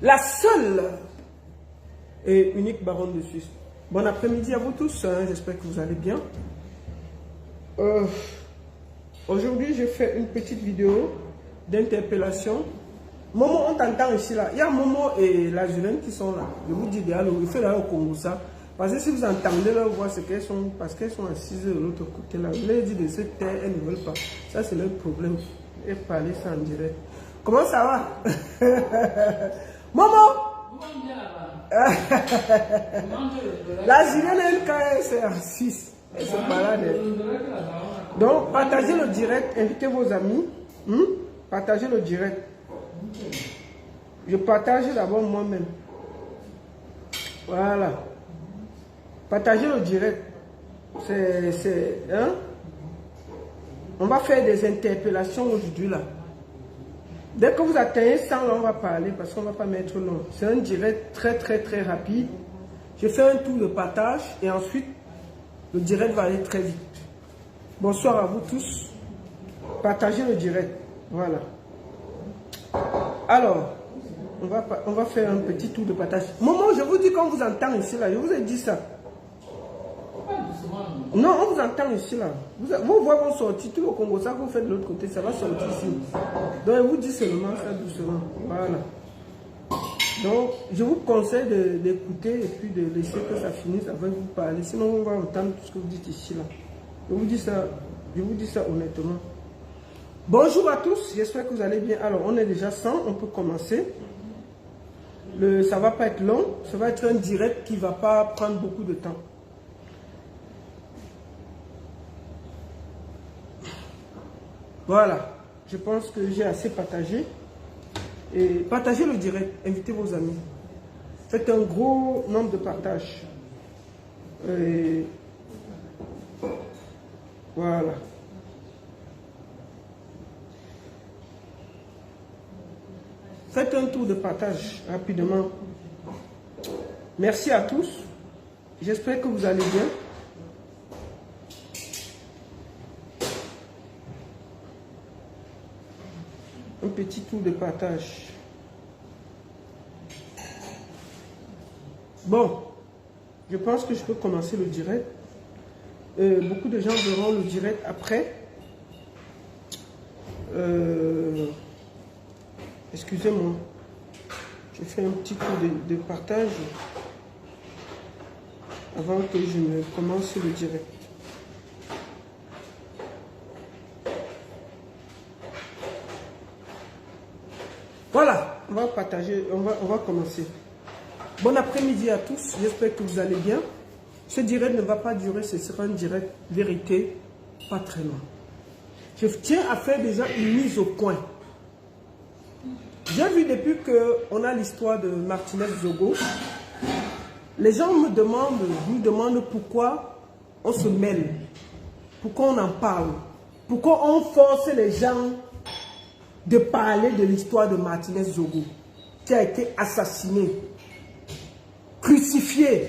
la seule et unique baronne de Suisse. Bon après-midi à vous tous, hein, j'espère que vous allez bien. Aujourd'hui, je fais une petite vidéo d'interpellation. Momo, on t'entend ici là. Il y a Momo et la Julien qui sont là. Je vous dis déjà, il fait là au Congo ça. Parce que si vous entendez leur voix, c'est qu'elles sont, parce qu'elles sont assises de l'autre côté là. Je leur ai dit de se taire, elles ne veulent pas. Ça, c'est leur problème. Et parler ça en direct. Comment ça va? Momo! La Julien, elle, c'est en 6. Elle se balade. Donc, partagez le direct, invitez vos amis. Partagez le direct. Je partage d'abord moi-même. Voilà. Partagez le direct. Hein? On va faire des interpellations aujourd'hui là. Dès que vous atteignez 100, là, on va parler parce qu'on ne va pas mettre long. C'est un direct très rapide. Je fais un tour de partage et ensuite le direct va aller très vite. Bonsoir à vous tous. Partagez le direct. Voilà. Alors, on va faire un petit tour de partage. Momo, je vous dis qu'on vous entend ici là. Je vous ai dit ça. Non, on vous entend ici là. Vos voix vont sortir. Tout le Congo, ça vous faites de l'autre côté, ça va sortir ici. Donc, je vous dis seulement ça doucement. Voilà. Donc, je vous conseille d'écouter et puis de laisser que ça finisse avant de vous parler. Sinon, on va entendre tout ce que vous dites ici là. Je vous dis ça honnêtement. Bonjour à tous, j'espère que vous allez bien. Alors, on est déjà 100, on peut commencer. Ça ne va pas être long, ça va être un direct qui ne va pas prendre beaucoup de temps. Voilà, je pense que j'ai assez partagé. Et partagez le direct, invitez vos amis. Faites un gros nombre de partages. Et voilà. Faites un tour de partage rapidement. Merci à tous. J'espère que vous allez bien. Un petit tour de partage. Bon, je pense que je peux commencer le direct. Beaucoup de gens verront le direct après. Excusez-moi, je fais un petit tour de partage avant que je ne commence le direct. Voilà, on va partager, on va commencer. Bon après-midi à tous, j'espère que vous allez bien. Ce direct ne va pas durer, ce sera un direct vérité, pas très long. Je tiens à faire déjà une mise au point. J'ai vu depuis qu'on a l'histoire de Martinez Zogo, les gens nous demandent pourquoi on se mêle, pourquoi on en parle, pourquoi on force les gens de parler de l'histoire de Martinez Zogo, qui a été assassiné, crucifié,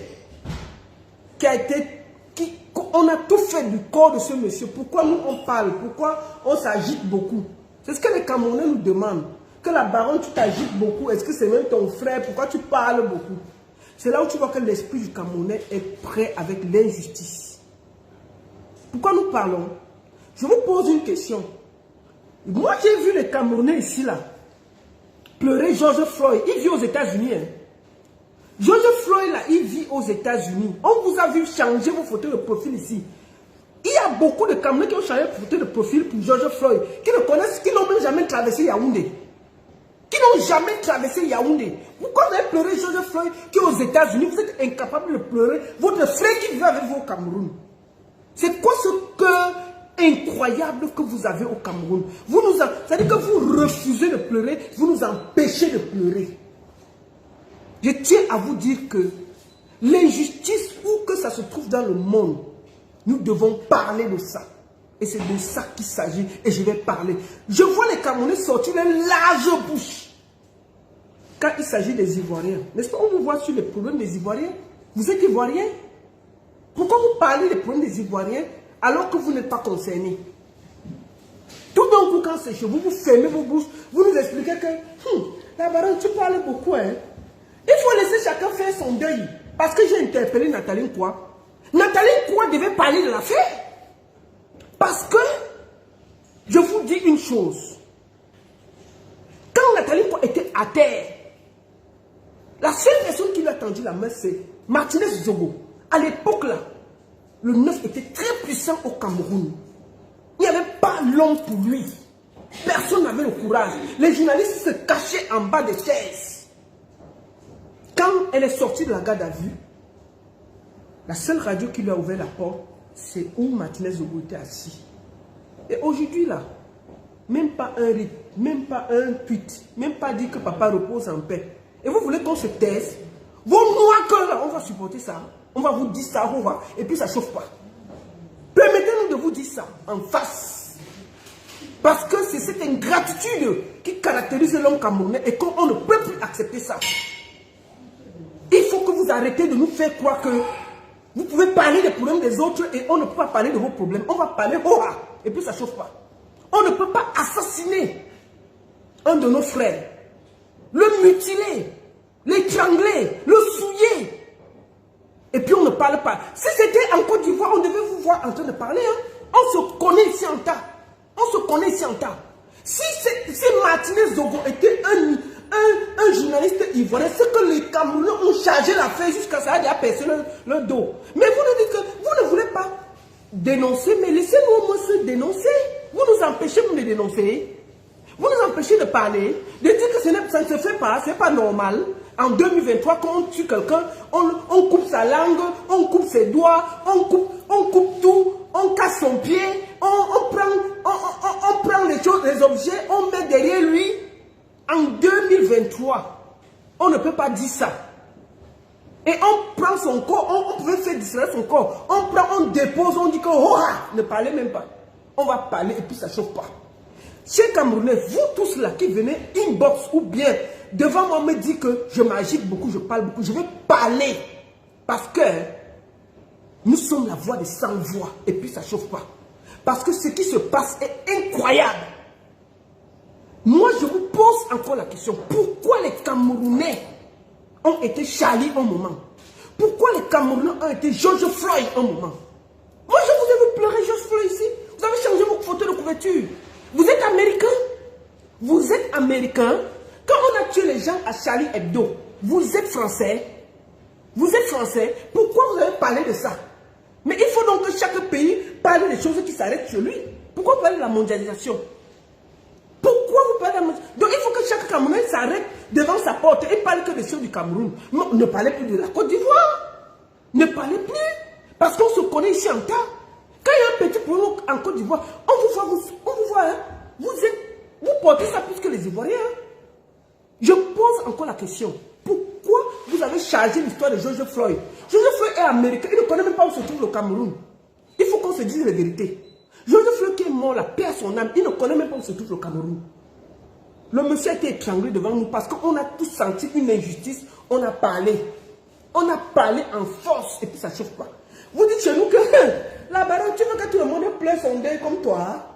on a tout fait du corps de ce monsieur. Pourquoi nous on parle, pourquoi on s'agite beaucoup? C'est ce que les Camerounais nous demandent. Que la baronne, tu t'agites beaucoup. Est-ce que c'est même ton frère? Pourquoi tu parles beaucoup? C'est là où tu vois que l'esprit du Camerounais est prêt avec l'injustice. Pourquoi nous parlons? Je vous pose une question. Moi, j'ai vu les Camerounais ici, là, pleurer George Floyd. Il vit aux États-Unis. Hein. George Floyd, là, il vit aux États-Unis. On vous a vu changer vos photos de profil ici. Il y a beaucoup de Camerounais qui ont changé de photo de profil pour George Floyd, qui ne connaissent, qui n'ont même jamais traversé Yaoundé. Qui n'ont jamais traversé Yaoundé. Pourquoi vous avez pleuré George Floyd qui est aux États-Unis? Vous êtes incapable de pleurer votre frère qui vit avec vous au Cameroun. C'est quoi ce cœur incroyable que vous avez au Cameroun? C'est-à-dire que vous refusez de pleurer, vous nous empêchez de pleurer. Je tiens à vous dire que l'injustice, où que ça se trouve dans le monde, nous devons parler de ça. Et c'est de ça qu'il s'agit. Et je vais parler. Je vois les Camerounais sortir les larges bouches. Quand il s'agit des Ivoiriens. N'est-ce pas? On vous voit sur les problèmes des Ivoiriens. Vous êtes Ivoiriens? Pourquoi vous parlez des problèmes des Ivoiriens alors que vous n'êtes pas concernés? Tout d'un coup, quand c'est chez vous, vous fermez vos bouches. Vous nous expliquez que La baronne, tu parles beaucoup, hein. Il faut laisser chacun faire son deuil. Parce que j'ai interpellé Nathalie Nkwa. Nathalie Nkwa devait parler de l'affaire. Parce que, je vous dis une chose. Quand Nathalie Nkwa était à terre, la seule personne qui lui a tendu la main, c'est Martinez Zogo. À l'époque là, le 9 était très puissant au Cameroun. Il n'y avait pas l'homme pour lui. Personne n'avait le courage. Les journalistes se cachaient en bas des chaises. Quand elle est sortie de la garde à vue, la seule radio qui lui a ouvert la porte, c'est où Martinez Zogo était assis. Et aujourd'hui là, même pas un rythme, même pas un tweet, même pas dire que papa repose en paix. Et vous voulez qu'on se taise? Vos noirs que là, on va supporter ça. On va vous dire ça, on va, et puis ça ne chauffe pas. Permettez-nous de vous dire ça en face. Parce que c'est cette ingratitude qui caractérise l'homme camerounais et qu'on ne peut plus accepter ça. Il faut que vous arrêtez de nous faire croire que vous pouvez parler des problèmes des autres et on ne peut pas parler de vos problèmes. On va parler et puis ça ne chauffe pas. On ne peut pas assassiner un de nos frères, le mutiler, l'étrangler, le souiller. Et puis on ne parle pas. Si c'était en Côte d'Ivoire, on devait vous voir en train de parler. Hein? On se connaît ici en tas. On se connaît ici en tas. Si Martinez Zogo était un journaliste ivoirien, c'est que les Camerounais ont chargé l'affaire jusqu'à ça a percé le dos. Mais vous nous dites que vous ne voulez pas dénoncer, mais laissez-nous au moins se dénoncer. Vous nous empêchez de dénoncer. Vous nous empêchez de parler, de dire que ça ne se fait pas, ce n'est pas normal. En 2023, quand on tue quelqu'un, on coupe sa langue, on coupe ses doigts, on coupe tout, on casse son pied, on prend les choses, les objets, on met derrière lui. En 2023, on ne peut pas dire ça. Et on prend son corps, on pouvait faire distraire son corps. On prend, on dépose, on dit que ne parlez même pas. On va parler et puis ça ne chauffe pas. Chers Camerounais, vous tous là qui venez inbox ou bien devant moi me dire que je m'agite beaucoup, je parle beaucoup, je vais parler. Parce que nous sommes la voix des sans-voix et puis ça ne chauffe pas. Parce que ce qui se passe est incroyable. Moi, je vous pose encore la question. Pourquoi les Camerounais ont été Charlie un moment? Pourquoi les Camerounais ont été George Floyd un moment? Moi, je vous ai vu pleurer George Floyd ici. Vous avez changé vos photos de couverture. Vous êtes américain? Vous êtes américain? Quand on a tué les gens à Charlie Hebdo, vous êtes français? Vous êtes français? Pourquoi vous avez parlé de ça? Mais il faut donc que chaque pays parle des choses qui s'arrêtent chez lui. Pourquoi vous parlez de la mondialisation? Pourquoi vous parlez de la mondialisation? Donc il faut que chaque Camerounais s'arrête devant sa porte et parle que des choses du Cameroun. Non, ne parlez plus de la Côte d'Ivoire. Ne parlez plus. Parce qu'on se connaît ici en tas. Quand il y a un petit problème en Côte d'Ivoire, on vous voit, hein? Vous portez ça plus que les Ivoiriens. Hein? Je pose encore la question. Pourquoi vous avez chargé l'histoire de George Floyd? George Floyd est américain, il ne connaît même pas où se trouve le Cameroun. Il faut qu'on se dise la vérité. George Floyd qui est mort, la paix à son âme, il ne connaît même pas où se trouve le Cameroun. Le monsieur a été étranglé devant nous parce qu'on a tous senti une injustice. On a parlé. On a parlé en force et puis ça ne chauffe pas. Vous dites chez nous que la baronne, tu veux que tout le monde pleure son deuil comme toi?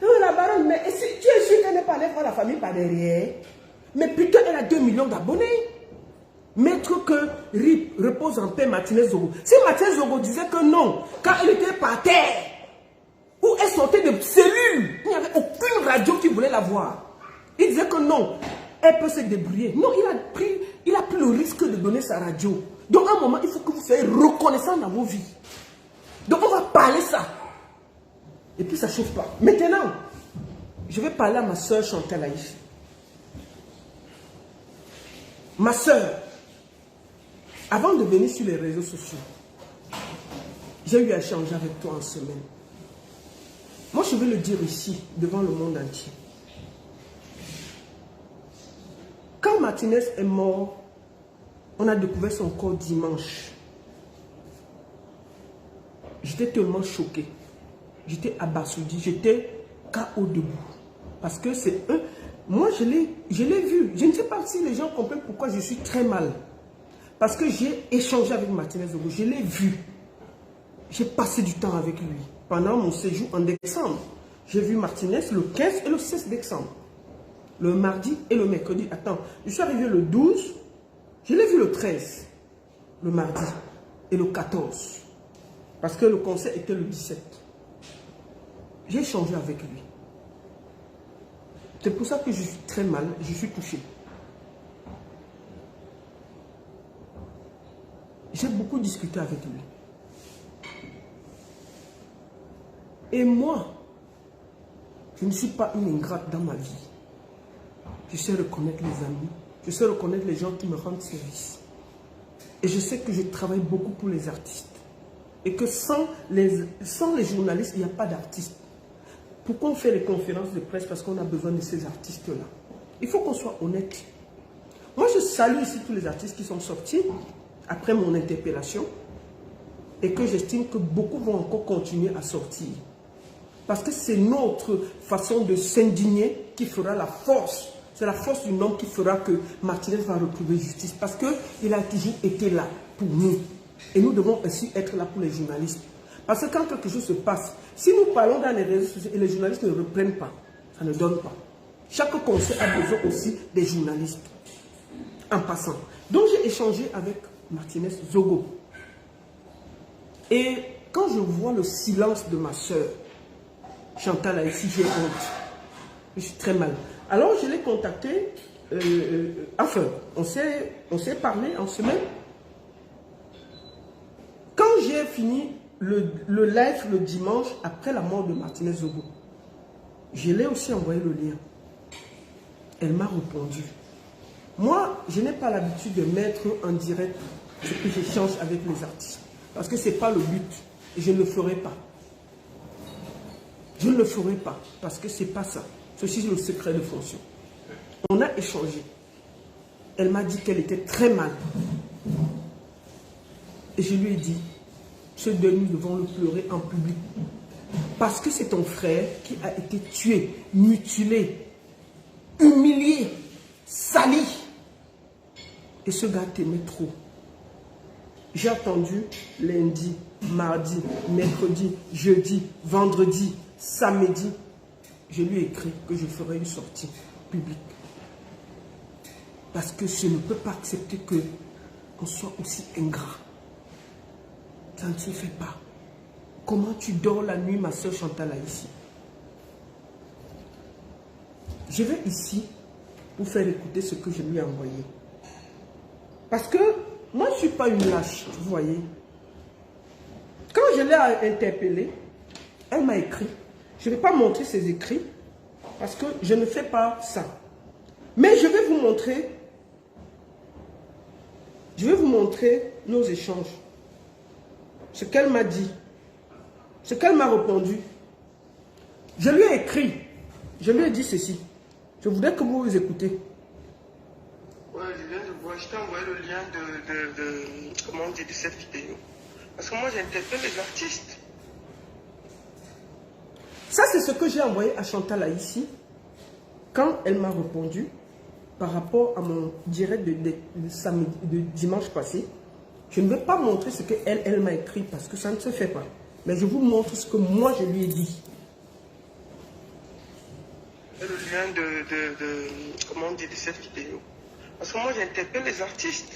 Non, la baronne, mais si tu es sûr qu'elle n'est pas allée voir la famille par derrière? Mais putain, elle a 2 millions d'abonnés. Maître que RIP repose en paix Martinez Zogo. Si Martinez Zogo disait que non, quand elle était par terre, où elle sortait de cellules, il n'y avait aucune radio qui voulait la voir. Il disait que non, elle peut se débrouiller. Non, il a pris le risque de donner sa radio. Donc à un moment, il faut que vous soyez reconnaissants dans vos vies. Donc on va parler ça. Et puis ça ne chauffe pas. Maintenant, je vais parler à ma soeur Chantal Aïch. Ma soeur, avant de venir sur les réseaux sociaux, j'ai eu à échanger avec toi en semaine. Moi, je vais le dire ici, devant le monde entier. Quand Martinez est mort, on a découvert son corps dimanche. J'étais tellement choqué. J'étais abasourdi. J'étais KO debout. Parce que c'est eux. Moi, je l'ai vu. Je ne sais pas si les gens comprennent pourquoi je suis très mal. Parce que j'ai échangé avec Martinez Zogo. Je l'ai vu. J'ai passé du temps avec lui. Pendant mon séjour en décembre. J'ai vu Martinez le 15 et le 16 décembre. le mardi et le mercredi. Attends, je suis arrivé le 12, je l'ai vu le 13, le mardi, et le 14, parce que le concert était le 17. J'ai échangé avec lui. C'est pour ça que je suis très mal, je suis touché. J'ai beaucoup discuté avec lui. Et moi, je ne suis pas une ingrate dans ma vie. Je sais reconnaître les amis, je sais reconnaître les gens qui me rendent service. Et je sais que je travaille beaucoup pour les artistes. Et que sans les journalistes, il n'y a pas d'artistes. Pourquoi on fait les conférences de presse? Parce qu'on a besoin de ces artistes-là. Il faut qu'on soit honnête. Moi, je salue ici tous les artistes qui sont sortis après mon interpellation et que j'estime que beaucoup vont encore continuer à sortir. Parce que c'est notre façon de s'indigner qui fera la force. C'est la force du nom qui fera que Martinez va retrouver justice. Parce qu'il a toujours été là pour nous. Et nous devons aussi être là pour les journalistes. Parce que quand quelque chose se passe, si nous parlons dans les réseaux sociaux et les journalistes ne reprennent pas, ça ne donne pas. Chaque conseil a besoin aussi des journalistes. En passant. Donc j'ai échangé avec Martinez Zogo. Et quand je vois le silence de ma soeur, Chantal Haïti, j'ai honte. Je suis très mal. Alors je l'ai contacté. Enfin, on s'est parlé en semaine. Quand j'ai fini le live le dimanche après la mort de Martinez Zogo, je l'ai aussi envoyé le lien. Elle m'a répondu. Moi, je n'ai pas l'habitude de mettre en direct ce que j'échange avec les artistes. Parce que ce n'est pas le but. Et je ne le ferai pas. Je ne le ferai pas. Parce que ce n'est pas ça. Ceci est le secret de fonction. On a échangé. Elle m'a dit qu'elle était très mal. Et je lui ai dit, ce deuil, nous devons le pleurer en public. Parce que c'est ton frère qui a été tué, mutilé, humilié, sali. Et ce gars t'aimait trop. J'ai attendu lundi, mardi, mercredi, jeudi, vendredi, samedi. Je lui ai écrit que je ferai une sortie publique. Parce que je ne peux pas accepter qu'on soit aussi ingrat. Ça ne se fait pas. Comment tu dors la nuit, ma soeur Chantal, ici? Je vais ici pour faire écouter ce que je lui ai envoyé. Parce que moi, je ne suis pas une lâche, vous voyez. Quand je l'ai interpellée, elle m'a écrit. Je ne vais pas montrer ses écrits parce que je ne fais pas ça. Mais je vais vous montrer. Je vais vous montrer nos échanges. Ce qu'elle m'a dit. Ce qu'elle m'a répondu. Je lui ai écrit. Je lui ai dit ceci. Je voudrais que vous écoutez. Ouais, je viens de voir. Je t'ai envoyé le lien comment on dit, de cette vidéo. Parce que moi, j'interpelle les artistes. Ça, c'est ce que j'ai envoyé à Chantal ici. Quand elle m'a répondu par rapport à mon direct de dimanche passé. Je ne vais pas montrer ce qu'elle m'a écrit parce que ça ne se fait pas. Mais je vous montre ce que moi je lui ai dit. Le lien comment on dit, de cette vidéo. Parce que moi j'interpelle les artistes.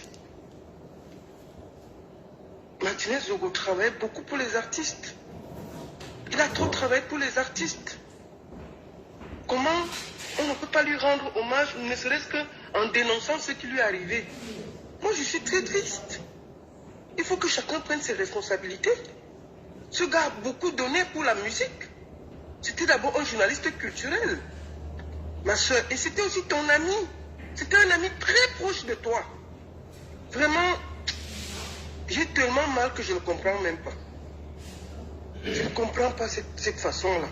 Martinez Zogo travaille beaucoup pour les artistes. Il a trop travaillé pour les artistes. Comment on ne peut pas lui rendre hommage, ne serait-ce qu'en dénonçant ce qui lui est arrivé? Moi je suis très triste. Il faut que chacun prenne ses responsabilités. Ce gars a beaucoup donné pour la musique. C'était d'abord un journaliste culturel, ma soeur. Et c'était aussi ton ami. C'était un ami très proche de toi. Vraiment, j'ai tellement mal que je ne comprends même pas. Je ne comprends pas cette façon-là.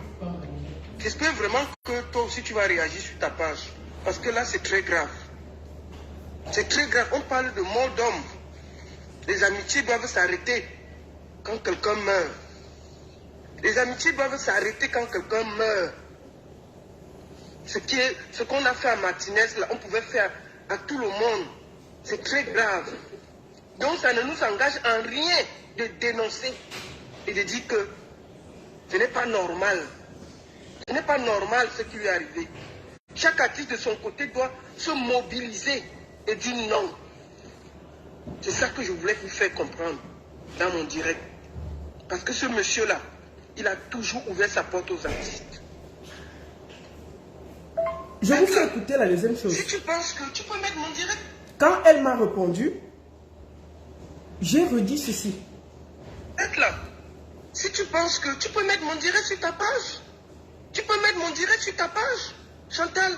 J'espère vraiment que toi aussi tu vas réagir sur ta page. Parce que là, c'est très grave. C'est très grave. On parle de mort d'homme. Les amitiés doivent s'arrêter quand quelqu'un meurt. Les amitiés doivent s'arrêter quand quelqu'un meurt. Ce qu'on a fait à Martinez, là, on pouvait faire à tout le monde. C'est très grave. Donc ça ne nous engage en rien de dénoncer et de dire que ce n'est pas normal. Ce n'est pas normal ce qui lui est arrivé. Chaque artiste de son côté doit se mobiliser et dire non. C'est ça que je voulais vous faire comprendre dans mon direct. Parce que ce monsieur-là, il a toujours ouvert sa porte aux artistes. Je vous fais écouter la deuxième chose. Si tu penses que tu peux mettre mon direct. Quand elle m'a répondu, j'ai redit ceci. Être là. Si tu penses que tu peux mettre mon direct sur ta page, tu peux mettre mon direct sur ta page, Chantal.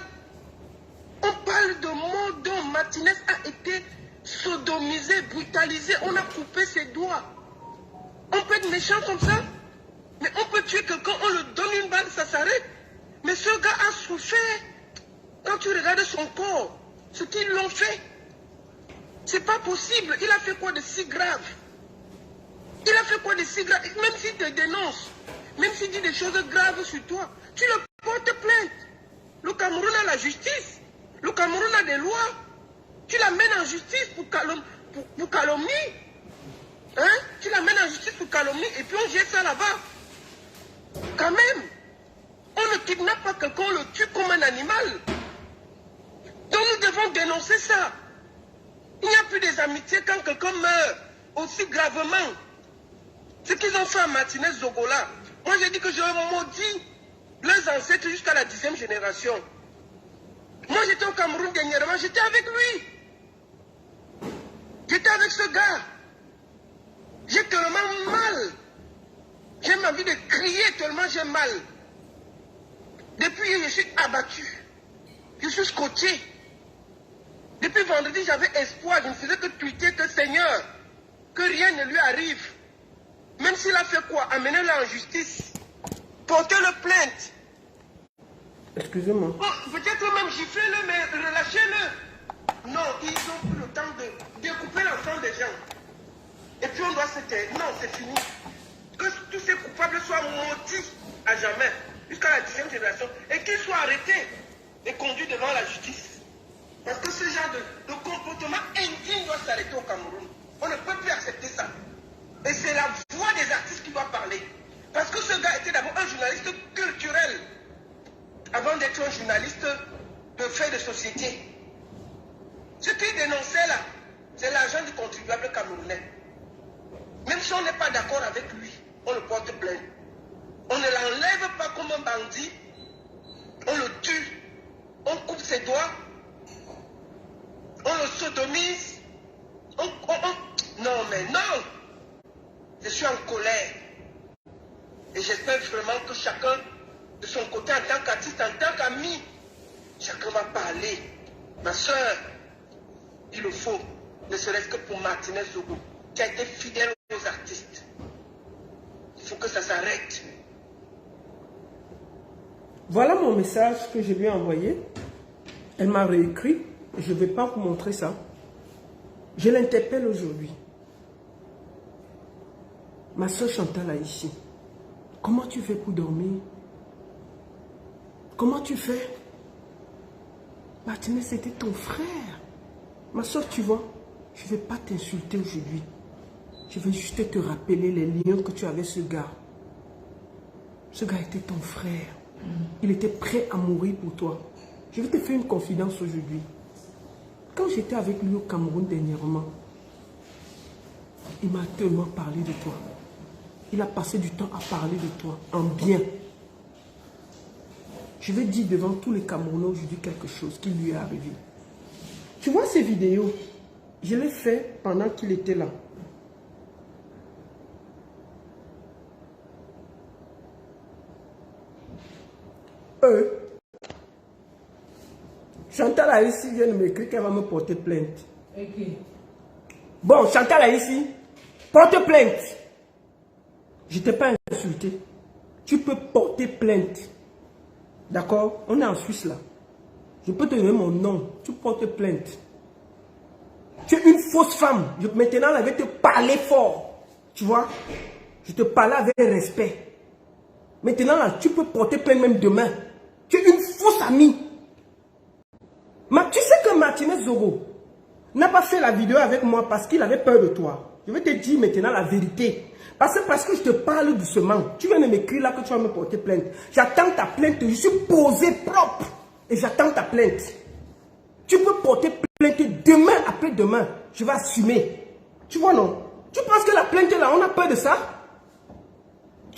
On parle de mots dont Martinez a été sodomisé, brutalisé. On a coupé ses doigts. On peut être méchant comme ça, mais on peut tuer quelqu'un, on le donne une balle, ça s'arrête. Mais ce gars a souffert. Quand tu regardes son corps, ce qu'ils l'ont fait, c'est pas possible. Il a fait quoi de si grave? Il a fait quoi de si grave? Même s'il te dénonce, même s'il dit des choses graves sur toi, tu le portes plainte. Le Cameroun a la justice. Le Cameroun a des lois. Tu l'amènes en justice pour calomnie. Hein? Tu l'amènes en justice pour calomnie et puis on jette ça là-bas. Quand même, on ne kidnappe pas quelqu'un, on le tue comme un animal. Donc nous devons dénoncer ça. Il n'y a plus des amitiés quand quelqu'un meurt aussi gravement. Ce qu'ils ont fait à Martinez Zogola. Moi j'ai dit que je maudis leurs ancêtres jusqu'à la 10e génération. Moi j'étais au Cameroun dernièrement, j'étais avec lui. J'étais avec ce gars. J'ai tellement mal. J'ai envie de crier tellement j'ai mal. Depuis hier, je suis abattu. Je suis scotché. Depuis vendredi, j'avais espoir. Je ne faisais que tweeter que Seigneur, que rien ne lui arrive. Même s'il a fait quoi? Amenez-le en justice. Portez-le plainte. Excusez-moi. Oh, peut-être même giflez-le, mais relâchez-le. Non, ils ont pris le temps de découper l'enfant des gens. Et puis on doit se taire. Non, c'est fini. Que tous ces coupables soient maudits à jamais, jusqu'à la 10e génération, et qu'ils soient arrêtés et conduits devant la justice. Parce que ce genre de comportement indigne doit s'arrêter au Cameroun. On ne peut plus accepter ça. Et c'est la voix des artistes qui doit parler. Parce que ce gars était d'abord un journaliste culturel, avant d'être un journaliste de faits de société. Ce qu'il dénonçait là, c'est l'argent du contribuable camerounais. Même si on n'est pas d'accord avec lui, on le porte plainte. On ne l'enlève pas comme un bandit. On le tue. On coupe ses doigts. On le sodomise. Non, mais non. Je suis en colère. Et j'espère vraiment que chacun, de son côté, en tant qu'artiste, en tant qu'ami, chacun va parler. Ma soeur, il le faut. Ne serait-ce que pour Martinez Zogo, qui a été fidèle aux artistes. Il faut que ça s'arrête. Voilà mon message que je lui ai envoyé. Elle m'a réécrit. Je ne vais pas vous montrer ça. Je l'interpelle aujourd'hui. Ma soeur Chantal est ici. Comment tu fais pour dormir? Comment tu fais? Martinez, c'était ton frère. Ma soeur, tu vois, je ne vais pas t'insulter aujourd'hui. Je vais juste te rappeler les liens que tu avais ce gars. Ce gars était ton frère. Il était prêt à mourir pour toi. Je vais te faire une confidence aujourd'hui. Quand j'étais avec lui au Cameroun dernièrement, il m'a tellement parlé de toi. Il a passé du temps à parler de toi, en bien. Je vais dire devant tous les Camerounais aujourd'hui quelque chose qui lui est arrivé. Tu vois ces vidéos, je les fait pendant qu'il était là. Chantal a ici vient de m'écrire qu'elle va me porter plainte. Okay. Bon, Chantal a ici, porte plainte. Je ne t'ai pas insulté. Tu peux porter plainte. D'accord? On est en Suisse là. Je peux te donner mon nom. Tu portes plainte. Tu es une fausse femme. Maintenant, je vais te parler fort. Tu vois? Je te parle avec respect. Maintenant, là, tu peux porter plainte même demain. Tu es une fausse amie. Tu sais que Martinez Zogo n'a pas fait la vidéo avec moi parce qu'il avait peur de toi. Je vais te dire maintenant la vérité. Parce que je te parle doucement. Tu viens de m'écrire là que tu vas me porter plainte. J'attends ta plainte. Je suis posé propre. Et j'attends ta plainte. Tu peux porter plainte demain après demain. Je vais assumer. Tu vois, non? Tu penses que la plainte là, on a peur de ça?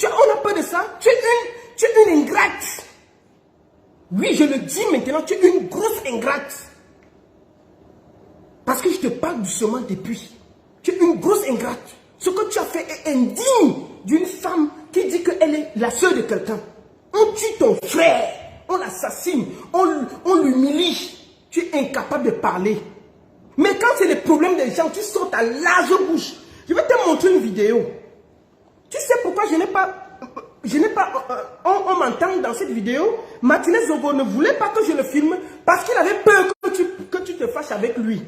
On a peur de ça? Tu es une ingrate. Oui, je le dis maintenant, tu es une grosse ingrate. Parce que je te parle doucement depuis. Tu es une grosse ingrate. Ce que tu as fait est indigne d'une femme qui dit qu'elle est la sœur de quelqu'un. On tue ton frère, on l'assassine, on l'humilie. Tu es incapable de parler. Mais quand c'est le problème des gens, tu sors ta large bouche. Je vais te montrer une vidéo. Tu sais pourquoi je n'ai pas... on m'entend dans cette vidéo. Martinez Zogo ne voulait pas que je le filme parce qu'il avait peur que tu te fâches avec lui.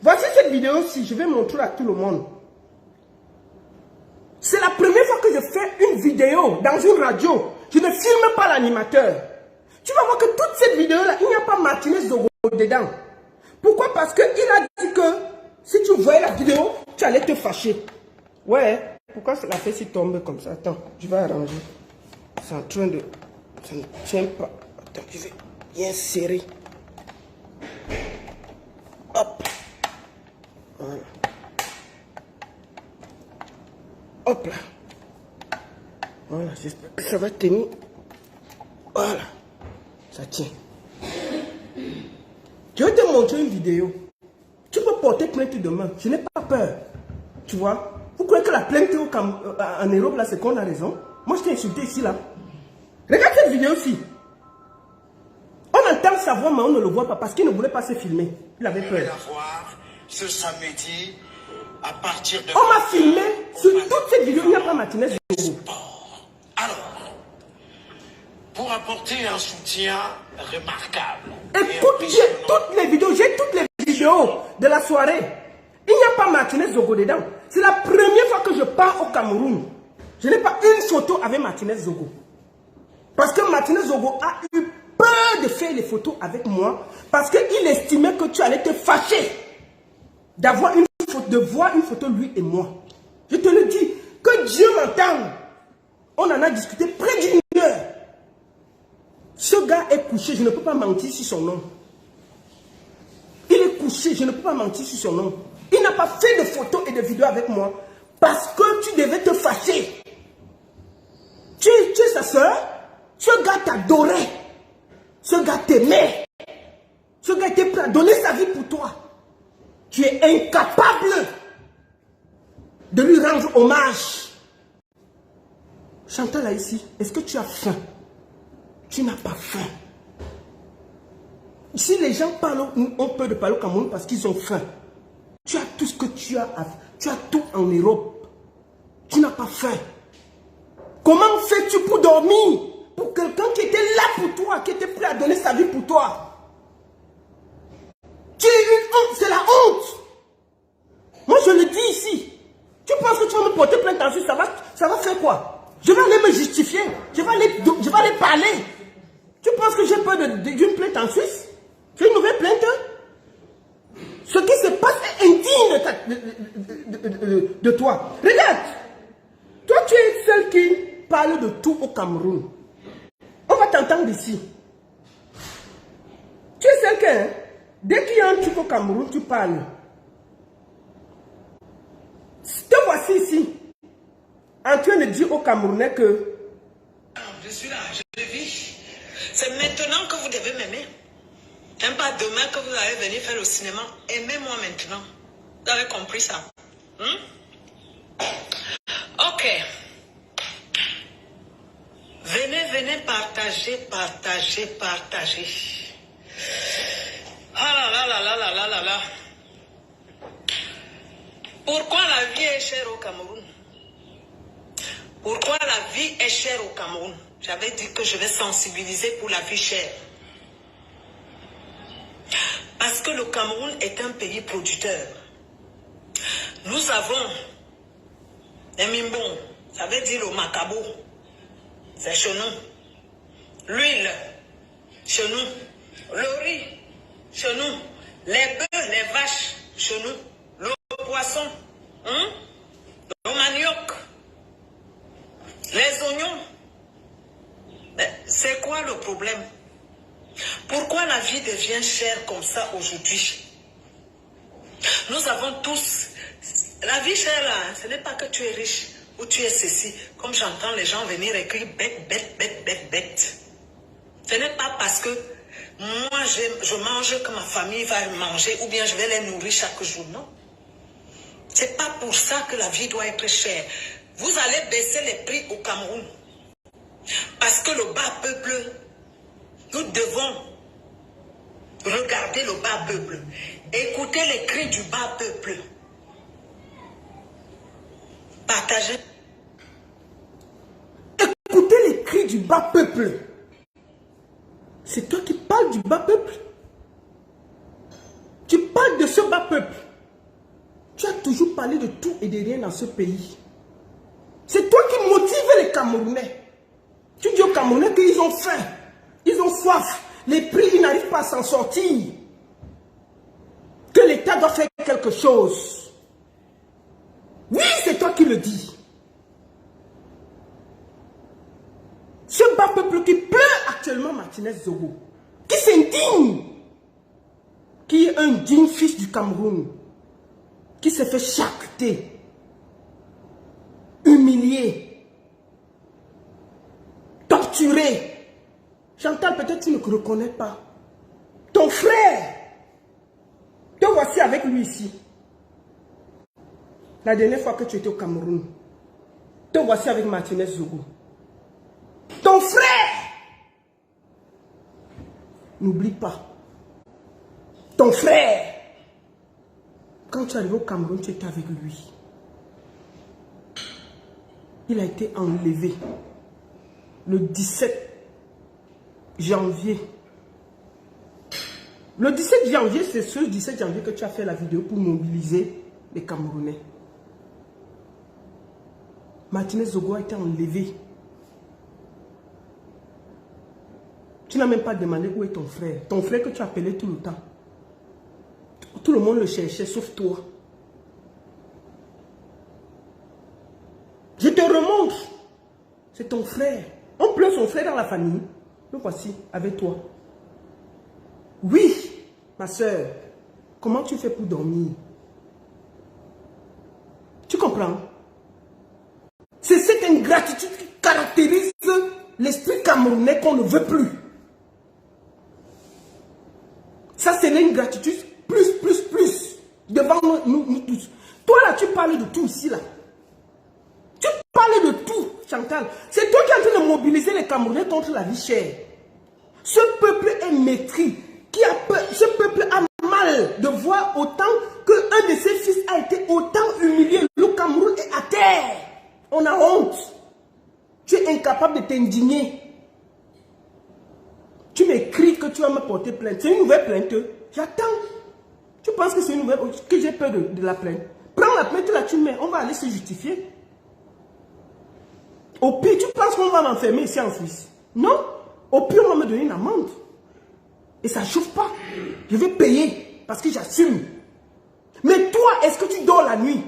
Voici cette vidéo-ci, je vais montrer à tout le monde. C'est la première fois que je fais une vidéo dans une radio. Je ne filme pas l'animateur. Tu vas voir que toute cette vidéo-là, il n'y a pas Martinez Zogo dedans. Pourquoi? Parce qu'il a dit que si tu voyais la vidéo, tu allais te fâcher. Ouais, pourquoi la fesse tombe comme ça? Attends, je vais arranger. C'est en train de... Ça ne tient pas. Attends, je vais bien serrer. Hop. Voilà. Hop là. Voilà, j'espère que ça va tenir. Voilà. Ça tient. Je vais te montrer une vidéo. Tu peux porter plainte demain. Je n'ai pas peur. Tu vois? Vous croyez que la plainte en Europe, là, c'est qu'on a raison? Moi, je t'ai insulté ici, là. Regarde cette vidéo-ci. On entend sa voix, mais on ne le voit pas parce qu'il ne voulait pas se filmer. Il avait peur. Ce samedi, à partir de... On m'a filmé sur toute cette vidéo. Il n'y a pas Martinez Zogo. Alors, pour apporter un soutien remarquable. Écoute, j'ai toutes les vidéos de la soirée. Il n'y a pas Martinez Zogo dedans. C'est la première fois que je pars au Cameroun. Je n'ai pas une photo avec Martinez Zogo. Parce que Martinez Zogo a eu peur de faire les photos avec moi. Parce qu'il estimait que tu allais te fâcher de voir une photo lui et moi. Je te le dis, que Dieu m'entende. On en a discuté près d'une heure. Ce gars est couché, je ne peux pas mentir sur son nom. Il est couché, je ne peux pas mentir sur son nom. Il n'a pas fait de photos et de vidéos avec moi parce que tu devais te fâcher. Tu es sa soeur. Ce gars t'adorait. Ce gars t'aimait. Ce gars était prêt à donner sa vie pour toi. Tu es incapable de lui rendre hommage. Chantal là ici, est-ce que tu as faim? Tu n'as pas faim. Si les gens ont peur de parler au Cameroun parce qu'ils ont faim, tu as tout ce que tu as. Tu as tout en Europe. Tu n'as pas faim. Comment fais-tu pour dormir? Pour quelqu'un qui était là pour toi, qui était prêt à donner sa vie pour toi. Tu es une honte, c'est la honte. Moi je le dis ici. Tu penses que tu vas me porter plainte en Suisse, ça va faire quoi? Je vais aller me justifier. Je vais aller parler. Tu penses que j'ai peur d'une plainte en Suisse? C'est une nouvelle plainte? Ce qui se passe est indigne de toi. Regarde. Toi, tu es celle qui parle de tout au Cameroun. On va t'entendre ici. Tu es celle qui, dès qu'il y a un truc au Cameroun, tu parles. Te voici ici, en train de dire aux Camerounais que... Je suis là, je vis. C'est maintenant que vous devez m'aimer. Même pas demain que vous allez venir faire au cinéma. Aimez-moi maintenant. Vous avez compris ça? Ok. Venez partager. Ah là. Pourquoi la vie est chère au Cameroun? Pourquoi la vie est chère au Cameroun? J'avais dit que je vais sensibiliser pour la vie chère. Parce que le Cameroun est un pays producteur. Nous avons les mimbons, ça veut dire le macabo, c'est chez nous. L'huile, chez nous. Le riz, chez nous. Les bœufs, les vaches, chez nous. Le poisson, le manioc, les oignons. C'est quoi le problème? Pourquoi la vie devient chère comme ça aujourd'hui? Nous avons tous... La vie chère là, ce n'est pas que tu es riche ou tu es ceci. Comme j'entends les gens venir écrire bête, bête, bête, bête, bête. Ce n'est pas parce que moi je mange que ma famille va manger ou bien je vais les nourrir chaque jour. Non. C'est pas pour ça que la vie doit être chère. Vous allez baisser les prix au Cameroun. Parce que le bas peuple, nous devons regarder le bas peuple. Écoutez les cris du bas peuple. Partagez. Écoutez les cris du bas peuple. C'est toi qui parles du bas peuple. Tu parles de ce bas peuple. Tu as toujours parlé de tout et de rien dans ce pays. C'est toi qui motive les Camerounais. Tu dis aux Camerounais qu'ils ont faim, ils ont soif, les prix, ils n'arrivent pas à s'en sortir. Que l'État doit faire quelque chose. Oui, c'est toi qui le dis. Ce bas peuple qui pleure actuellement Martinez Zogo, qui s'indigne, qui est un digne fils du Cameroun, qui se fait charcuter, humilier, torturer. Chantal, peut-être tu ne le reconnais pas. Ton frère, te voici avec lui ici. La dernière fois que tu étais au Cameroun, te voici avec Martinez Zogo. Ton frère, n'oublie pas. Ton frère, quand tu es arrivé au Cameroun, tu étais avec lui. Il a été enlevé le 17 janvier. Le 17 janvier, c'est ce 17 janvier que tu as fait la vidéo pour mobiliser les Camerounais. Martinez Zogo a été enlevé. Tu n'as même pas demandé où est ton frère. Ton frère que tu appelais tout le temps. Tout le monde le cherchait, sauf toi. Je te remonte. C'est ton frère. On pleure son frère dans la famille. Le voici, avec toi. Oui, ma soeur. Comment tu fais pour dormir? Tu comprends? C'est cette ingratitude qui caractérise l'esprit camerounais qu'on ne veut plus. Ça, c'est l'ingratitude plus devant nous tous. Toi, là, tu parles de tout ici, là. Tu parles de tout, Chantal. C'est toi qui es en train de mobiliser les Camerounais contre la vie chère. Ce peuple est maîtris. Ce peuple a mal de voir autant qu'un de ses fils a été autant humilié. Le Cameroun est à terre. On a honte. Tu es incapable de t'indigner. Tu m'écris que tu vas me porter plainte. C'est une nouvelle plainte. J'attends. Tu penses que c'est une nouvelle, que j'ai peur de la plainte? Prends la plainte, là tu mets. On va aller se justifier. Au pire, tu penses qu'on va m'enfermer ici en Suisse? Non. Au pire, on va me donner une amende. Et ça ne chauffe pas. Je vais payer parce que j'assume. Mais toi, est-ce que tu dors la nuit?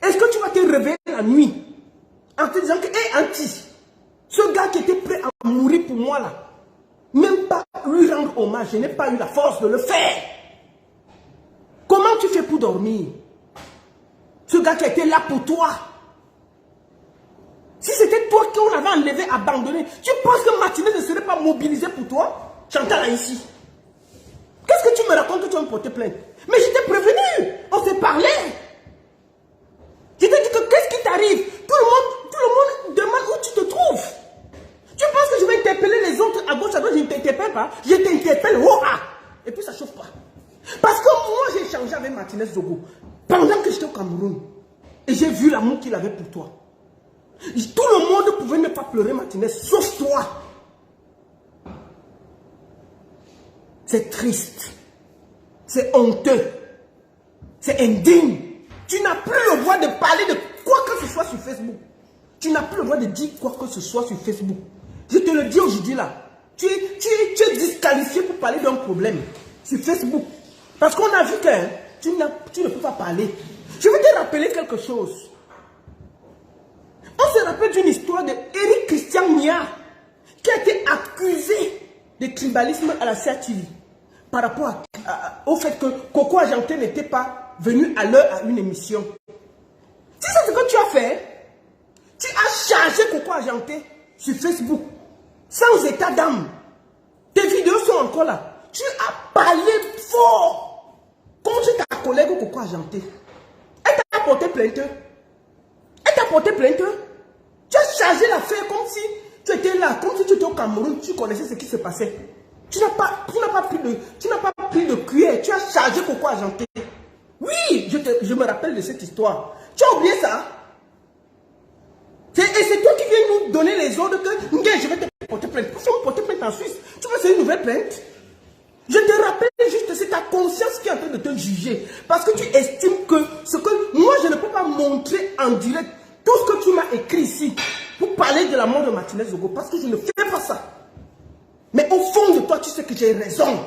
Est-ce que tu vas te réveiller la nuit en te disant que, hé, Anti, ce gars qui était prêt à mourir pour moi là, même pas lui rendre hommage, je n'ai pas eu la force de le faire. Comment tu fais pour dormir? Ce gars qui a été là pour toi. Si c'était toi qu'on avait enlevé, abandonné, tu penses que Martinez ne serait pas mobilisé pour toi? Chantal là ici. Qu'est-ce que tu me racontes que tu vas me porter plainte? Mais je t'ai prévenu. On s'est parlé. Je t'ai dit que qu'est-ce qui t'arrive? Tout le monde demande où tu te trouves. Tu penses que je vais interpeller les autres à gauche, à droite? Je ne t'interpelle pas. Je t'interpelle. Oh, ah. Et puis ça ne chauffe pas. Parce que moi j'ai échangé avec Martinez Zogo pendant que j'étais au Cameroun. Et j'ai vu l'amour qu'il avait pour toi. Tout le monde pouvait ne pas pleurer Martinez, sauf toi. C'est triste. C'est honteux. C'est indigne. Tu n'as plus le droit de parler de quoi que ce soit sur Facebook. Tu n'as plus le droit de dire quoi que ce soit sur Facebook. Je te le dis aujourd'hui là. Tu es disqualifié pour parler d'un problème sur Facebook. Parce qu'on a vu que tu ne peux pas parler. Je vais te rappeler quelque chose. On se rappelle d'une histoire de Eric Christian Nia qui a été accusé de tribalisme à la CATV par rapport au fait que Coco Argenté n'était pas venu à l'heure à une émission. Si c'est ce que tu as fait, tu as chargé Coco Argenté sur Facebook sans état d'âme. Tes vidéos sont encore là. Tu as parlé fort contre ta collègue Coco Argenté. Elle t'a porté plainte. Elle t'a porté plainte. Tu as chargé l'affaire comme si tu étais là, comme si tu étais au Cameroun, tu connaissais ce qui se passait. Tu n'as pas pris de cuillère, tu as chargé Coco Argenté. Oui, je me rappelle de cette histoire. Tu as oublié ça? Et c'est toi qui viens nous donner les ordres que je vais te porter plainte. Pourquoi me porter plainte en Suisse? Tu veux faire une nouvelle plainte? Je te rappelle juste, c'est ta conscience qui est en train de te juger. Parce que tu estimes que ce que moi je ne peux pas montrer en direct, tout ce que tu m'as écrit ici, pour parler de la mort de Martinez Zogo, parce que je ne fais pas ça. Mais au fond de toi, tu sais que j'ai raison.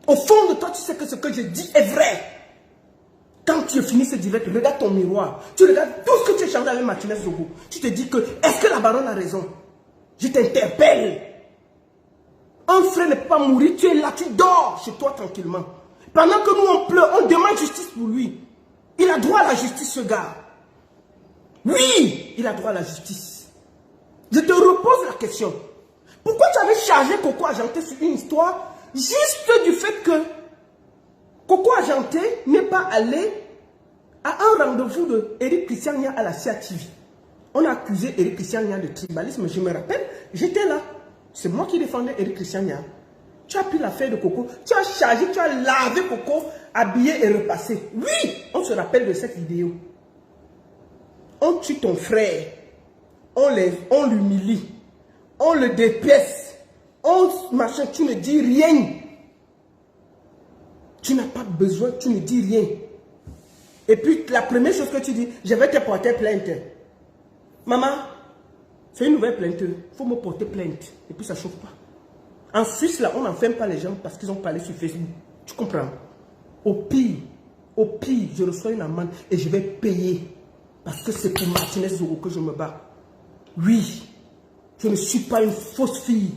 Au fond de toi, tu sais que ce que je dis est vrai. Quand tu finis ce direct, regarde ton miroir. Tu regardes tout ce que tu as changé avec Martinez Zogo. Tu te dis que, est-ce que la baronne a raison? Je t'interpelle. Un frère ne peut pas mourir, tu es là, tu dors chez toi tranquillement. Pendant que nous on pleure, on demande justice pour lui. Il a droit à la justice, ce gars. Oui, il a droit à la justice. Je te repose la question. Pourquoi tu avais chargé Coco Argenté sur une histoire juste du fait que Coco Argenté n'est pas allé à un rendez-vous de Eric Christian Nia à la CATV? On a accusé Eric Christian Nia de tribalisme, je me rappelle, j'étais là. C'est moi qui défendais Eric Christian Nia. Tu as pris l'affaire de Coco, tu as chargé, tu as lavé Coco, habillé et repassé. Oui, on se rappelle de cette vidéo. On tue ton frère, on l'humilie, on le dépièce, machin, tu ne dis rien. Tu n'as pas besoin, tu ne dis rien. Et puis la première chose que tu dis, je vais te porter plainte. Maman, c'est une nouvelle plainte, il faut me porter plainte. Et puis ça ne chauffe pas. En Suisse, là, on n'enferme pas les gens parce qu'ils ont parlé sur Facebook. Tu comprends? Au pire, je reçois une amende et je vais payer. Parce que c'est pour Martinez Zogo que je me bats. Oui, je ne suis pas une fausse fille.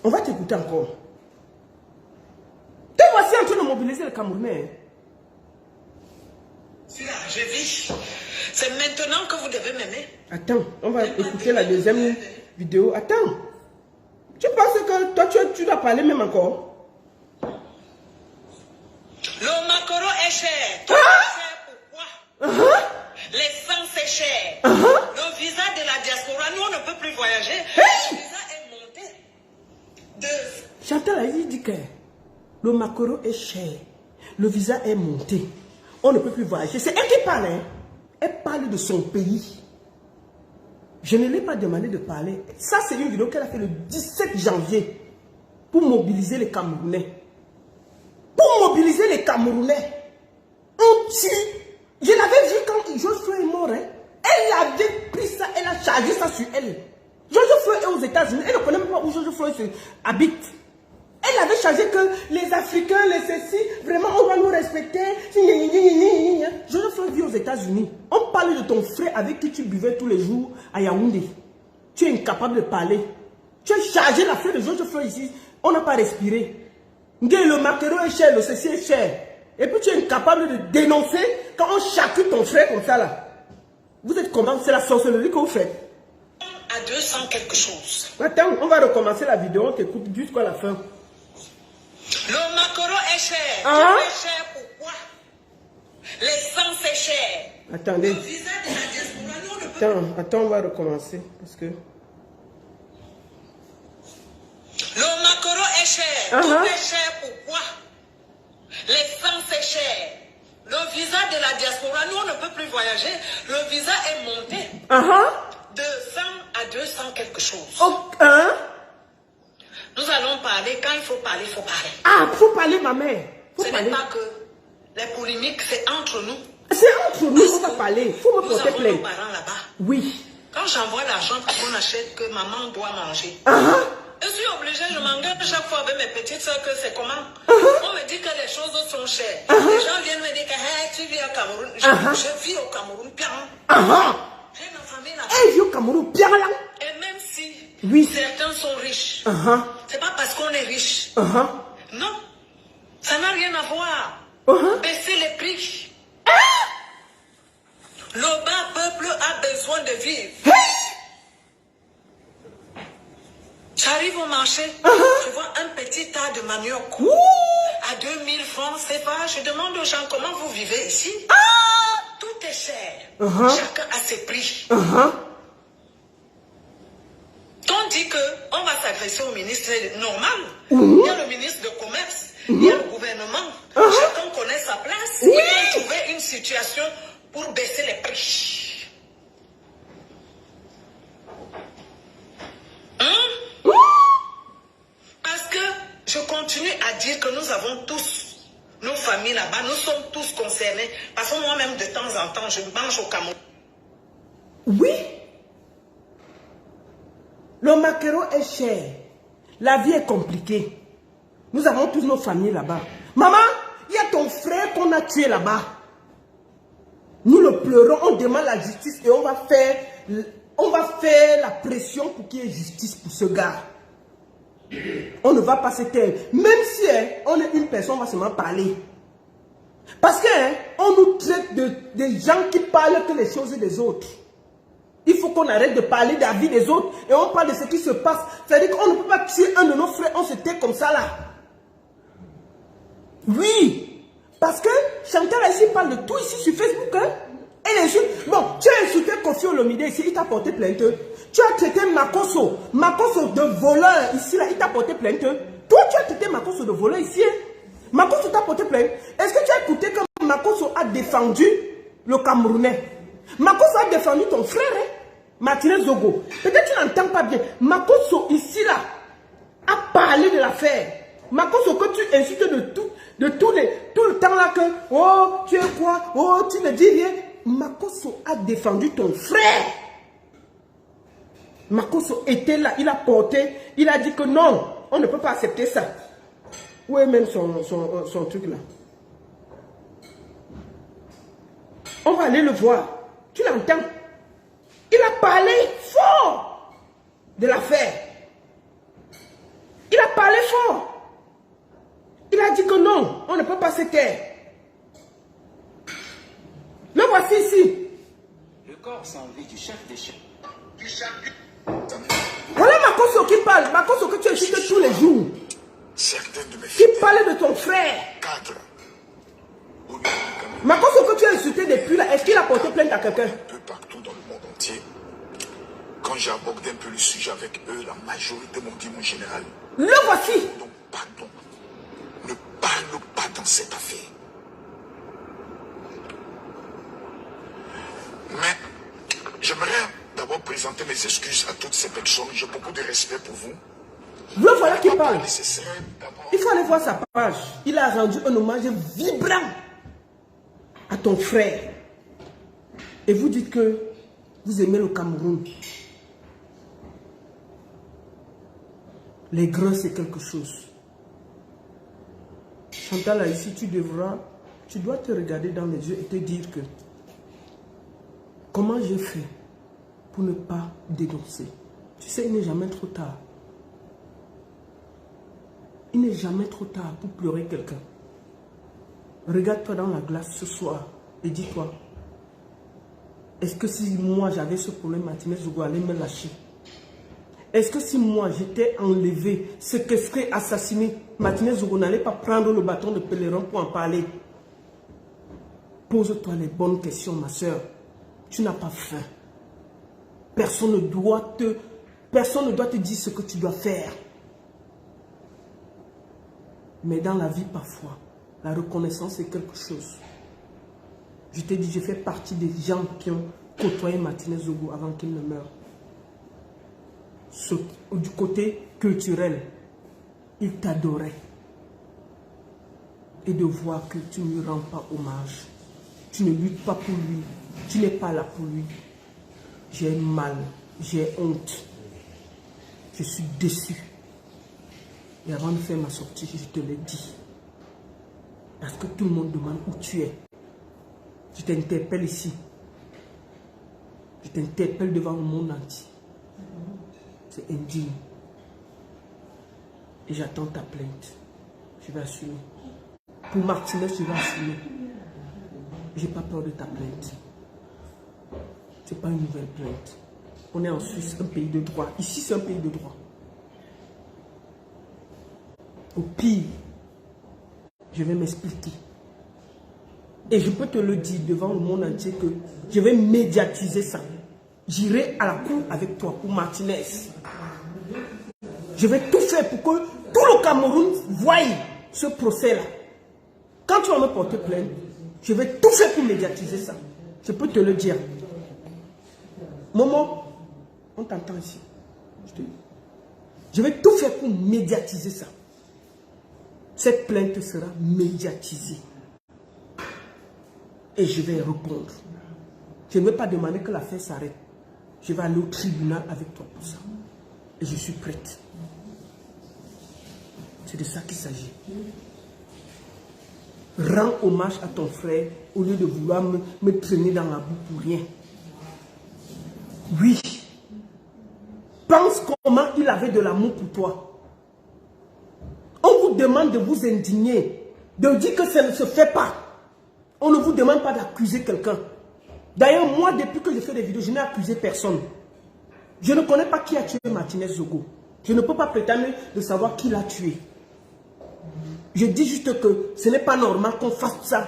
On va t'écouter encore. Te voici en train de mobiliser le Camerounais. Je vis. C'est maintenant que vous devez m'aimer. Attends, on va écouter la deuxième vidéo. Attends. Tu penses que toi, tu dois parler même encore? Le maquereau est cher. Tout est cher pourquoi? L'essence est cher. Le visa de la diaspora, nous on ne peut plus voyager. Le visa est monté. Chantal, il dit que le maquereau est cher. Le visa est monté. On ne peut plus voyager. C'est elle qui parle. Hein? Elle parle de son pays. Je ne l'ai pas demandé de parler. Ça, c'est une vidéo qu'elle a fait le 17 janvier pour mobiliser les Camerounais. Pour mobiliser les Camerounais. On tue. Je l'avais vu quand George Floyd est mort. Hein? Elle avait pris ça, elle a chargé ça sur elle. George Floyd est aux États-Unis. Elle ne connaît même pas où George Floyd habite. Elle avait chargé que les Africains, les ceci, vraiment, on doit nous respecter. George Floyd vit aux États-Unis. On parle de ton frère avec qui tu buvais tous les jours à Yaoundé. Tu es incapable de parler. Tu as chargé l'affaire de George Floyd ici. On n'a pas respiré. Le maquereau est cher, le ceci est cher. Et puis tu es incapable de dénoncer quand on charcute ton frère comme ça là. Vous êtes comment? C'est la sorcellerie que vous faites. À 200 quelque chose. Attends, on va recommencer la vidéo, on t'écoute jusqu'à la fin. Le maquereau est cher. Ah? Tout est cher pourquoi? L'essence est cher. Attendez. Le visa de la diaspora, nous on ne peut. Attends, on va recommencer parce que. Le maquereau est cher. Tout est cher pourquoi? L'essence est cher. Le visa de la diaspora, nous on ne peut plus voyager. Le visa est monté. De 100 à 200 quelque chose. Nous allons parler. Quand il faut parler, il faut parler. Ah, il faut parler, ma mère. Ce n'est pas que les polémiques, c'est entre nous. C'est entre nous, on va parler. Il faut me porter plainte. Nous avons nos parents là-bas. Oui. Quand j'envoie l'argent pour qu'on achète, que maman doit manger. Je suis obligée, je m'engage chaque fois avec mes petites soeurs que c'est comment. On me dit que les choses sont chères. Les gens viennent me dire que hey, tu vis au Cameroun. Je vis au Cameroun, bien. J'ai ma famille là-bas. Elle vit au Cameroun, bien là. Et même si Oui. Certains sont riches. C'est pas parce qu'on est riche. Non. Ça n'a rien à voir. Baisser les prix. Le bas peuple a besoin de vivre. J'arrive au marché, je vois un petit tas de manioc à 2000 francs, c'est pas. Je demande aux gens comment vous vivez ici. Tout est cher. Chacun a ses prix. On dit qu'on va s'adresser au ministre normal. Il y a le ministre de commerce, il y a le gouvernement. Chacun connaît sa place. Il faut trouver une situation pour baisser les prix. Parce que je continue à dire que nous avons tous nos familles là-bas, nous sommes tous concernés. Parce que moi-même, de temps en temps, je mange au Cameroun. Oui. Le maquereau est cher. La vie est compliquée. Nous avons tous nos familles là-bas. Maman, il y a ton frère qu'on a tué là-bas. Nous le pleurons, on demande la justice et on va faire la pression pour qu'il y ait justice pour ce gars. On ne va pas se taire. Même si on est une personne, on va seulement parler. Parce qu'on nous traite de gens qui parlent que les choses des autres. Il faut qu'on arrête de parler de la vie des autres et on parle de ce qui se passe. C'est-à-dire qu'on ne peut pas tuer un de nos frères, on se tait comme ça là. Oui. Parce que Chantal ici parle de tout ici sur Facebook. Elle insulte. Bon, tu as insulté Kofi Olomide ici, il t'a porté plainte. Tu as traité Makosso de voleur ici, là, il t'a porté plainte. Toi, tu as traité Makosso de voleur ici. Makosso t'a porté plainte. Est-ce que tu as écouté que Makosso a défendu le Camerounais? Makosso a défendu ton frère, Martinez Zogo. Peut-être tu n'entends pas bien. Makosso ici, là, a parlé de l'affaire. Makosso, que tu insultes tout le temps là que, oh, tu es quoi? Oh, tu ne dis rien. Makosso a défendu ton frère. Makosso était là, il a porté, il a dit que non, on ne peut pas accepter ça. Où est même son truc là? On va aller le voir. Tu l'entends? Il a parlé fort de l'affaire. Il a parlé fort. Il a dit que non, on ne peut pas se taire. Le voici ici. Le corps sans vie du chef des chefs. Voilà Makosso qui parle. Makosso que tu insultes tous les jours. Certaines de mes Qui parle de ton frère. cadres. Makosso que tu as insulté depuis là, est-ce qu'il a porté plainte à quelqu'un? Un peu partout dans le monde entier. Quand j'ai abordé un peu le sujet avec eux, la majorité m'ont dit, mon général, Le voici. non, pardon. Ne parle pas dans cette affaire. Mais j'aimerais d'abord présenter mes excuses à toutes ces personnes. J'ai beaucoup de respect pour vous. Le voilà qui parle. Nécessaire d'abord. Il faut aller voir sa page. Il a rendu un hommage vibrant à ton frère. Et vous dites que vous aimez le Cameroun. Les grands, c'est quelque chose. Chantal, là, ici, tu dois te regarder dans les yeux et te dire que comment j'ai fait pour ne pas dénoncer. Tu sais, il n'est jamais trop tard. Il n'est jamais trop tard pour pleurer quelqu'un. Regarde-toi dans la glace ce soir et dis-toi, est-ce que si moi j'avais ce problème, Martinez Zogo allait me lâcher? Est-ce que si moi j'étais enlevé, séquestré, assassiné, Martinez Zogo n'allait pas prendre le bâton de pèlerin pour en parler? Pose-toi les bonnes questions, ma soeur. Tu n'as pas faim. Personne ne doit te dire ce que tu dois faire. Mais dans la vie, parfois, la reconnaissance est quelque chose. Je t'ai dit, je fais partie des gens qui ont côtoyé Martinez Zogo avant qu'il ne meure. Du côté culturel, il t'adorait. Et de voir que tu ne lui rends pas hommage. Tu ne luttes pas pour lui. Tu n'es pas là pour lui. J'ai mal. J'ai honte. Je suis déçu. Et avant de faire ma sortie, je te l'ai dit. Parce que tout le monde demande où tu es. Je t'interpelle ici. Je t'interpelle devant le monde entier. C'est indigne. Et j'attends ta plainte. Je vais assumer. Pour Martinez, je vais assumer. J'ai pas peur de ta plainte. C'est pas une nouvelle plainte. On est en Suisse, un pays de droit. Ici, c'est un pays de droit. Au pire, je vais m'expliquer. Et je peux te le dire devant le monde entier que je vais médiatiser ça. J'irai à la cour avec toi pour Martinez. Je vais tout faire pour que tout le Cameroun voie ce procès-là. Quand tu vas me porter plainte, je vais tout faire pour médiatiser ça. Je peux te le dire. Momo, on t'entend ici. Je vais tout faire pour médiatiser ça. Cette plainte sera médiatisée. Et je vais répondre. Je ne vais pas demander que l'affaire s'arrête. Je vais aller au tribunal avec toi pour ça. Et je suis prête. C'est de ça qu'il s'agit. Rends hommage à ton frère au lieu de vouloir me traîner dans la boue pour rien. Oui. Pense comment il avait de l'amour pour toi. On vous demande de vous indigner, de dire que ça ne se fait pas. On ne vous demande pas d'accuser quelqu'un. D'ailleurs, moi, depuis que je fais des vidéos, je n'ai accusé personne. Je ne connais pas qui a tué Martinez Zogo. Je ne peux pas prétendre de savoir qui l'a tué. Je dis juste que ce n'est pas normal qu'on fasse ça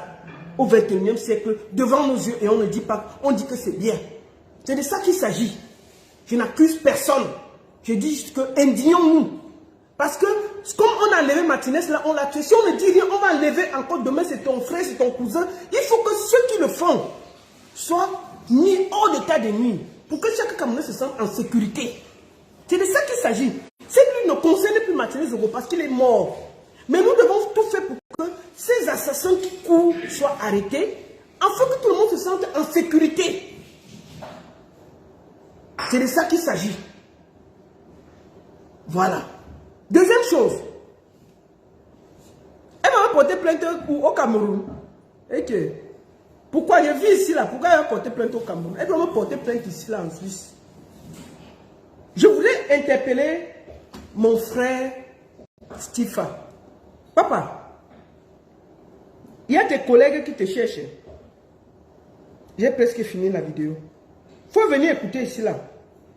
au XXIe siècle devant nos yeux et on ne dit pas, on dit que c'est bien. C'est de ça qu'il s'agit. Je n'accuse personne. Je dis juste que indignons-nous. Parce que comme on a enlevé Martinez là, on l'a tué. Si on ne dit rien, on va enlever encore demain, c'est ton frère, c'est ton cousin. Il faut que ceux qui le font soient mis hors d'état de nuire. Pour que chaque Camerounais se sente en sécurité. C'est de ça qu'il s'agit. C'est lui ne concerne plus Martinez Zogo parce qu'il est mort. Mais nous devons tout faire pour que ces assassins qui courent soient arrêtés, afin que tout le monde se sente en sécurité. C'est de ça qu'il s'agit. Voilà. Deuxième chose. Elle m'a porté plainte au Cameroun. Ok. Pourquoi je vis ici là? Pourquoi elle m'a porté plainte au Cameroun? Elle doit me porter plainte ici là en Suisse. Je voulais interpeller mon frère Stifa. Papa, il y a tes collègues qui te cherchent. J'ai presque fini la vidéo. Faut venir écouter ici là.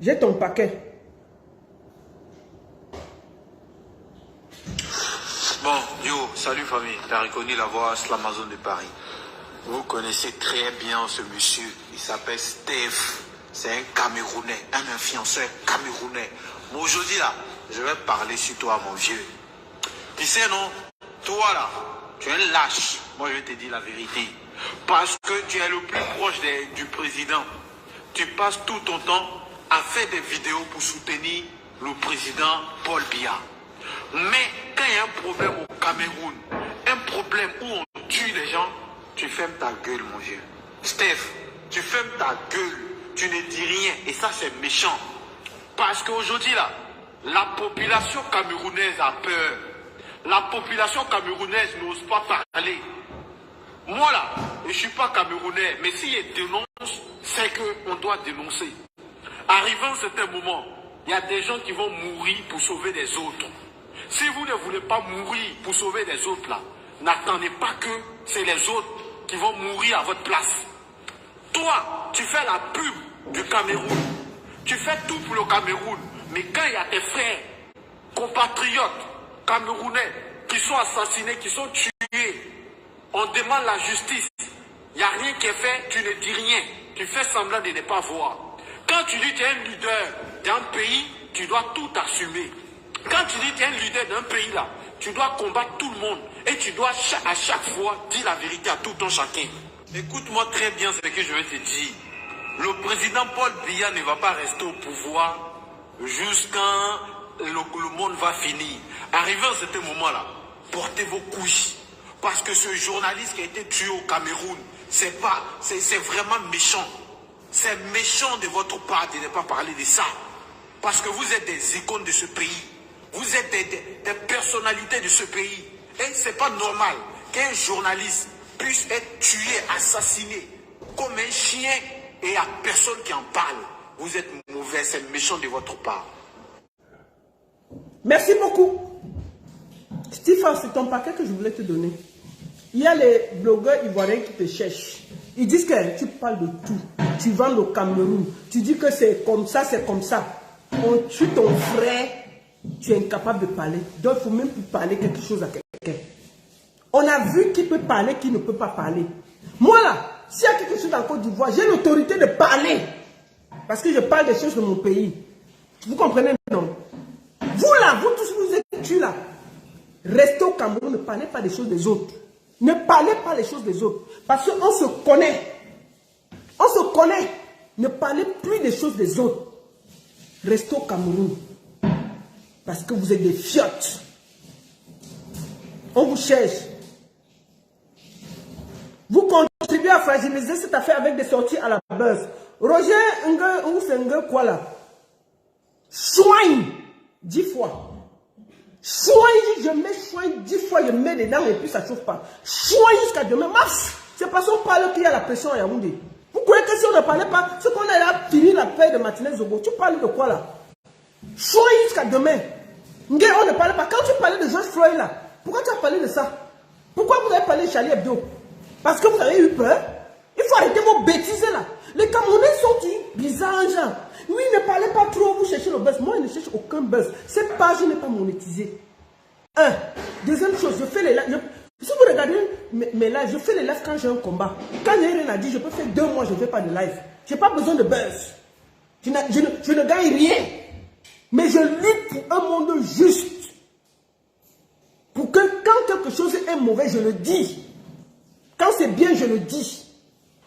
J'ai ton paquet. Bon, yo, salut famille. T'as reconnu la voix, c'est l'Amazon de Paris. Vous connaissez très bien ce monsieur. Il s'appelle Steph. C'est un Camerounais, un influenceur camerounais. Mais aujourd'hui là, je vais parler sur toi, mon vieux. Tu sais non, toi là, tu es un lâche. Moi je vais te dire la vérité. Parce que tu es le plus proche du président. Tu passes tout ton temps à faire des vidéos pour soutenir le président Paul Biya. Mais quand il y a un problème au Cameroun, un problème où on tue les gens, tu fermes ta gueule, mon vieux. Steph, tu fermes ta gueule, tu ne dis rien. Et ça, c'est méchant. Parce qu'aujourd'hui, là, la population camerounaise a peur. La population camerounaise n'ose pas parler. Moi, là, je ne suis pas camerounais, mais s'il dénonce, c'est qu'on doit dénoncer. Arrivant à un certain moment, il y a des gens qui vont mourir pour sauver des autres. Si vous ne voulez pas mourir pour sauver les autres là, n'attendez pas que c'est les autres qui vont mourir à votre place. Toi, tu fais la pub du Cameroun. Tu fais tout pour le Cameroun. Mais quand il y a tes frères, compatriotes, camerounais, qui sont assassinés, qui sont tués, on demande la justice. Il n'y a rien qui est fait, tu ne dis rien. Tu fais semblant de ne pas voir. Quand tu dis que tu es un leader d'un pays, tu dois tout assumer. Quand tu dis que tu es un leader d'un pays là, tu dois combattre tout le monde. Et tu dois à chaque fois dire la vérité à tout un chacun. Écoute-moi très bien ce que je vais te dire. Le président Paul Biya ne va pas rester au pouvoir jusqu'à le monde va finir. Arrivé à ce moment-là, portez vos couches. Parce que ce journaliste qui a été tué au Cameroun, c'est vraiment méchant. C'est méchant de votre part de ne pas parler de ça. Parce que vous êtes des icônes de ce pays. Vous êtes des personnalités de ce pays. Et ce n'est pas normal qu'un journaliste puisse être tué, assassiné, comme un chien, et il n'y a personne qui en parle. Vous êtes mauvais, c'est méchant de votre part. Merci beaucoup. Stéphane, c'est ton paquet que je voulais te donner. Il y a les blogueurs ivoiriens qui te cherchent. Ils disent que tu parles de tout. Tu vends le Cameroun. Tu dis que c'est comme ça, c'est comme ça. On tue ton frère. Tu es incapable de parler. Donc, il faut même plus parler quelque chose à quelqu'un. On a vu qui peut parler, qui ne peut pas parler. Moi là, s'il y a quelque chose en Côte d'Ivoire, j'ai l'autorité de parler. Parce que je parle des choses de mon pays. Vous comprenez, non? Vous là, vous tous, vous êtes tu là. Restez au Cameroun, ne parlez pas des choses des autres. Ne parlez pas des choses des autres. Parce qu'on se connaît. On se connaît. Ne parlez plus des choses des autres. Restez au Cameroun. Parce que vous êtes des fiottes. On vous cherche. Vous contribuez à fragiliser cette affaire avec des sorties à la buzz. Roger, ou c'est quoi là? Soigne 10 fois. Soigne, je mets soigne 10 fois, je mets dedans et puis ça ne chauffe pas. Soigne jusqu'à demain. C'est parce qu'on parle qu'il y a la pression à Yaoundé. Vous croyez que si on ne parlait pas, ce qu'on a là fini la paix de matinée Zogo, tu parles de quoi là? Soigne jusqu'à demain. On ne parlait pas. Quand tu parlais de George Floyd là, pourquoi tu as parlé de ça? Pourquoi vous avez parlé de Charlie Hebdo? Parce que vous avez eu peur? Il faut arrêter vos bêtises là. Les Camerounais sont bizarres, genre. Oui, ne parlez pas trop, vous cherchez le buzz. Moi, je ne cherche aucun buzz. Cette page n'est pas monétisée. Un. Deuxième chose, je fais les lives. Si vous regardez mes lives, je fais les lives quand j'ai un combat. Quand j'ai rien à dire, je peux faire 2 mois, je ne fais pas de live. Je n'ai pas besoin de buzz. Je ne gagne rien. Mais je lutte pour un monde juste. Pour que quand quelque chose est mauvais, je le dis. Quand c'est bien, je le dis.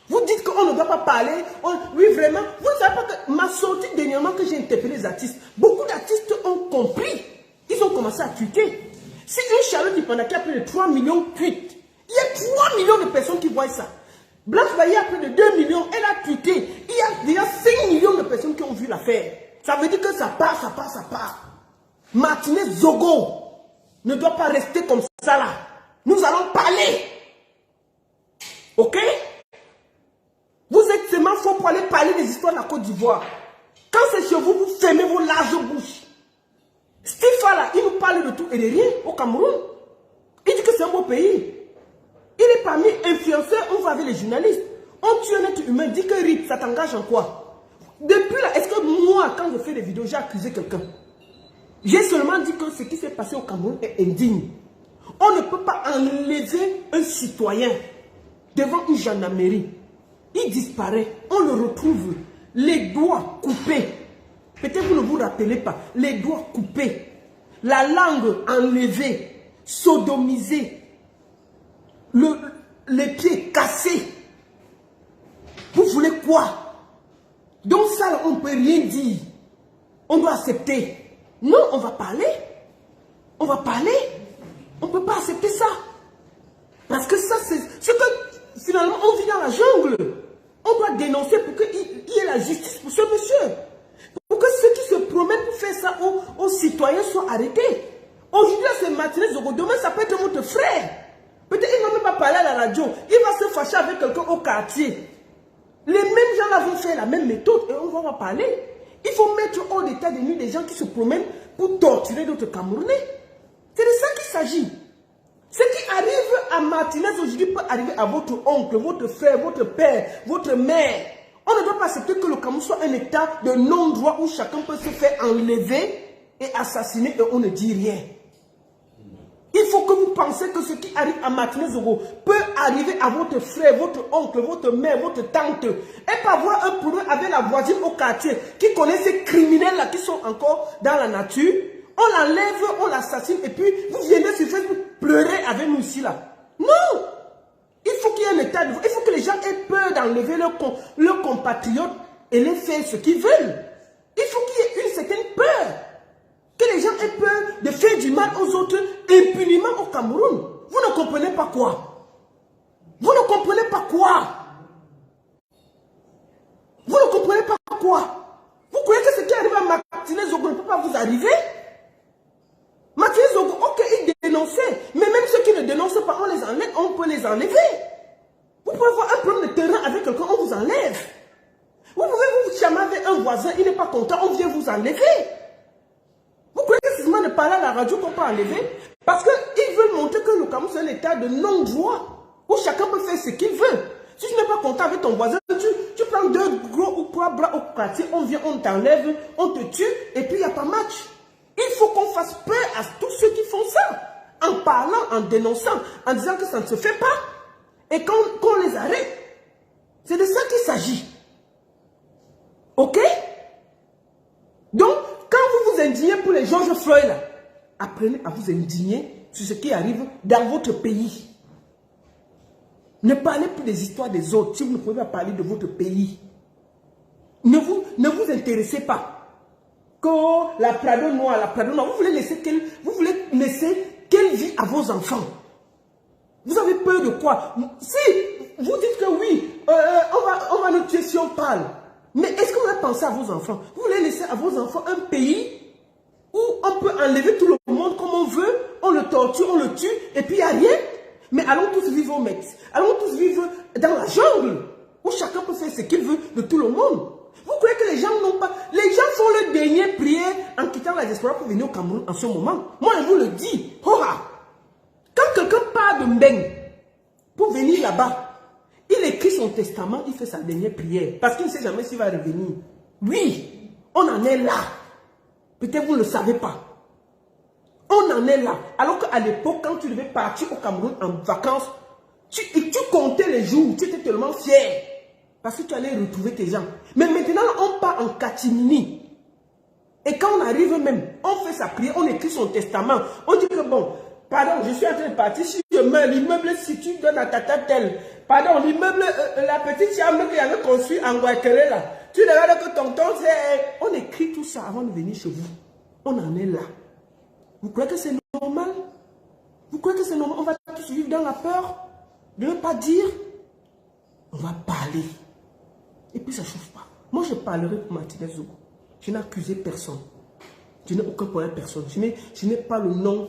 Vous dites qu'on ne doit pas parler. Oui, vraiment. Vous ne savez pas que ma sortie dernièrement que j'ai interpellé les artistes, beaucoup d'artistes ont compris. Ils ont commencé à tweeter. Si une Charlotte Dipandaki a plus de 3 millions de tweets, il y a 3 millions de personnes qui voient ça. Blanche Bailly a plus de 2 millions, elle a tweeté. Il y a déjà 5 millions de personnes qui ont vu l'affaire. Ça veut dire que ça part, ça part, ça part. Martinez Zogo ne doit pas rester comme ça là. Nous allons parler. Ok? Vous êtes seulement faux pour aller parler des histoires de la Côte d'Ivoire. Quand c'est chez vous, vous fermez vos larges bouches. Stéphane là, il nous parle de tout et de rien au Cameroun. Il dit que c'est un beau pays. Il est parmi influenceurs, on va avec les journalistes. On tue un être humain, dit que RIP, ça t'engage en quoi? Depuis là, est-ce que moi, quand je fais des vidéos, j'ai accusé quelqu'un? J'ai seulement dit que ce qui s'est passé au Cameroun est indigne. On ne peut pas enlever un citoyen devant une gendarmerie. Il disparaît, on le retrouve, les doigts coupés. Peut-être vous ne vous rappelez pas, les doigts coupés, la langue enlevée, sodomisée, les pieds cassés. Vous voulez quoi? Donc ça, on ne peut rien dire. On doit accepter. Non, on va parler. On va parler. On ne peut pas accepter ça. Parce que ça, c'est ce que finalement on vit dans la jungle. On doit dénoncer pour qu'il y ait la justice pour ce monsieur. Pour que ceux qui se promènent pour faire ça aux citoyens soient arrêtés. Aujourd'hui, c'est Martinez Zogo. Demain, ça peut être votre frère. Peut-être qu'il ne va même pas parler à la radio. Il va se fâcher avec quelqu'un au quartier. Les mêmes gens là vont faire la même méthode et on va parler. Il faut mettre hors d'état de nuit des gens qui se promènent pour torturer d'autres Camerounais. C'est de ça qu'il s'agit. Ce qui arrive à Martinez aujourd'hui peut arriver à votre oncle, votre frère, votre père, votre mère. On ne doit pas accepter que le Cameroun soit un état de non-droit où chacun peut se faire enlever et assassiner et on ne dit rien. Il faut que vous pensiez que ce qui arrive à Martinez Zogo peut arriver à votre frère, votre oncle, votre mère, votre tante. Et pas avoir un problème avec la voisine au quartier qui connaît ces criminels-là qui sont encore dans la nature. On l'enlève, on l'assassine et puis vous venez sur Facebook pleurer avec nous ici là. Non! Il faut qu'il y ait un état de... Il faut que les gens aient peur d'enlever leurs compatriotes et les faire ce qu'ils veulent. Il faut qu'il y ait une certaine peur. Que les gens aient peur de faire du mal aux autres impunément au Cameroun. Vous ne comprenez pas quoi? Vous ne comprenez pas quoi? Vous ne comprenez pas quoi? Vous croyez que ce qui arrive à Martinez Zogo ne peut pas vous arriver? Martinez Zogo, ok, il dénonçait. Mais même ceux qui ne dénoncent pas, on les enlève, on peut les enlever. Vous pouvez avoir un problème de terrain avec quelqu'un, on vous enlève. Vous pouvez vous chamaver un voisin, il n'est pas content, on vient vous enlever. Vous croyez que ce ne parler à la radio qu'on peut enlever. Parce qu'ils veulent montrer que le Cameroun, c'est un état de non-droit, où chacun peut faire ce qu'il veut. Si tu n'es pas content avec ton voisin, tu prends 2 gros ou 3 bras au quartier, on vient, on t'enlève, on te tue, et puis il n'y a pas match. Il faut qu'on fasse peur à tous ceux qui font ça. En parlant, en dénonçant, en disant que ça ne se fait pas. Et qu'on les arrête. C'est de ça qu'il s'agit. Ok? Donc, quand vous vous indignez pour les George Floyd, là, apprenez à vous indigner sur ce qui arrive dans votre pays. Ne parlez plus des histoires des autres si vous ne pouvez pas parler de votre pays. Ne vous intéressez pas. Que la Prado noire, vous voulez laisser quelle vie à vos enfants? Vous avez peur de quoi? Si vous dites que oui, on va nous tuer si on parle. Mais est-ce que vous avez pensé à vos enfants? Vous voulez laisser à vos enfants un pays où on peut enlever tout le monde comme on veut, on le torture, on le tue, et puis il n'y a rien? Mais allons tous vivre au Mexique. Allons tous vivre dans la jungle, où chacun peut faire ce qu'il veut de tout le monde. Vous croyez que les gens n'ont pas... Les gens font le dernier prière en quittant la diaspora pour venir au Cameroun en ce moment. Moi, je vous le dis. Hoha! Quand quelqu'un part de Mbeng pour venir là-bas, il écrit son testament, il fait sa dernière prière. Parce qu'il ne sait jamais s'il va revenir. Oui, on en est là. Peut-être vous ne le savez pas. On en est là. Alors qu'à l'époque, quand tu devais partir au Cameroun en vacances, tu comptais les jours, tu étais tellement fier. Parce que tu allais retrouver tes gens. Mais maintenant, on part en catimini. Et quand on arrive même, on fait sa prière, on écrit son testament. On dit que bon, pardon, je suis en train de partir, si je meurs, l'immeuble, si tu donnes à tata tel. Pardon, l'immeuble, la petite chambre qu'il avait construit en Guaqueré là. Tu regardes que tonton, c'est... On écrit tout ça avant de venir chez vous. On en est là. Vous croyez que c'est normal? Vous croyez que c'est normal? On va tous vivre dans la peur de ne pas dire. On va parler. Et puis ça ne chauffe pas. Moi, je parlerai pour Martinez Zogo. Je n'ai accusé personne. Je n'ai aucun problème à personne. Je n'ai pas le nom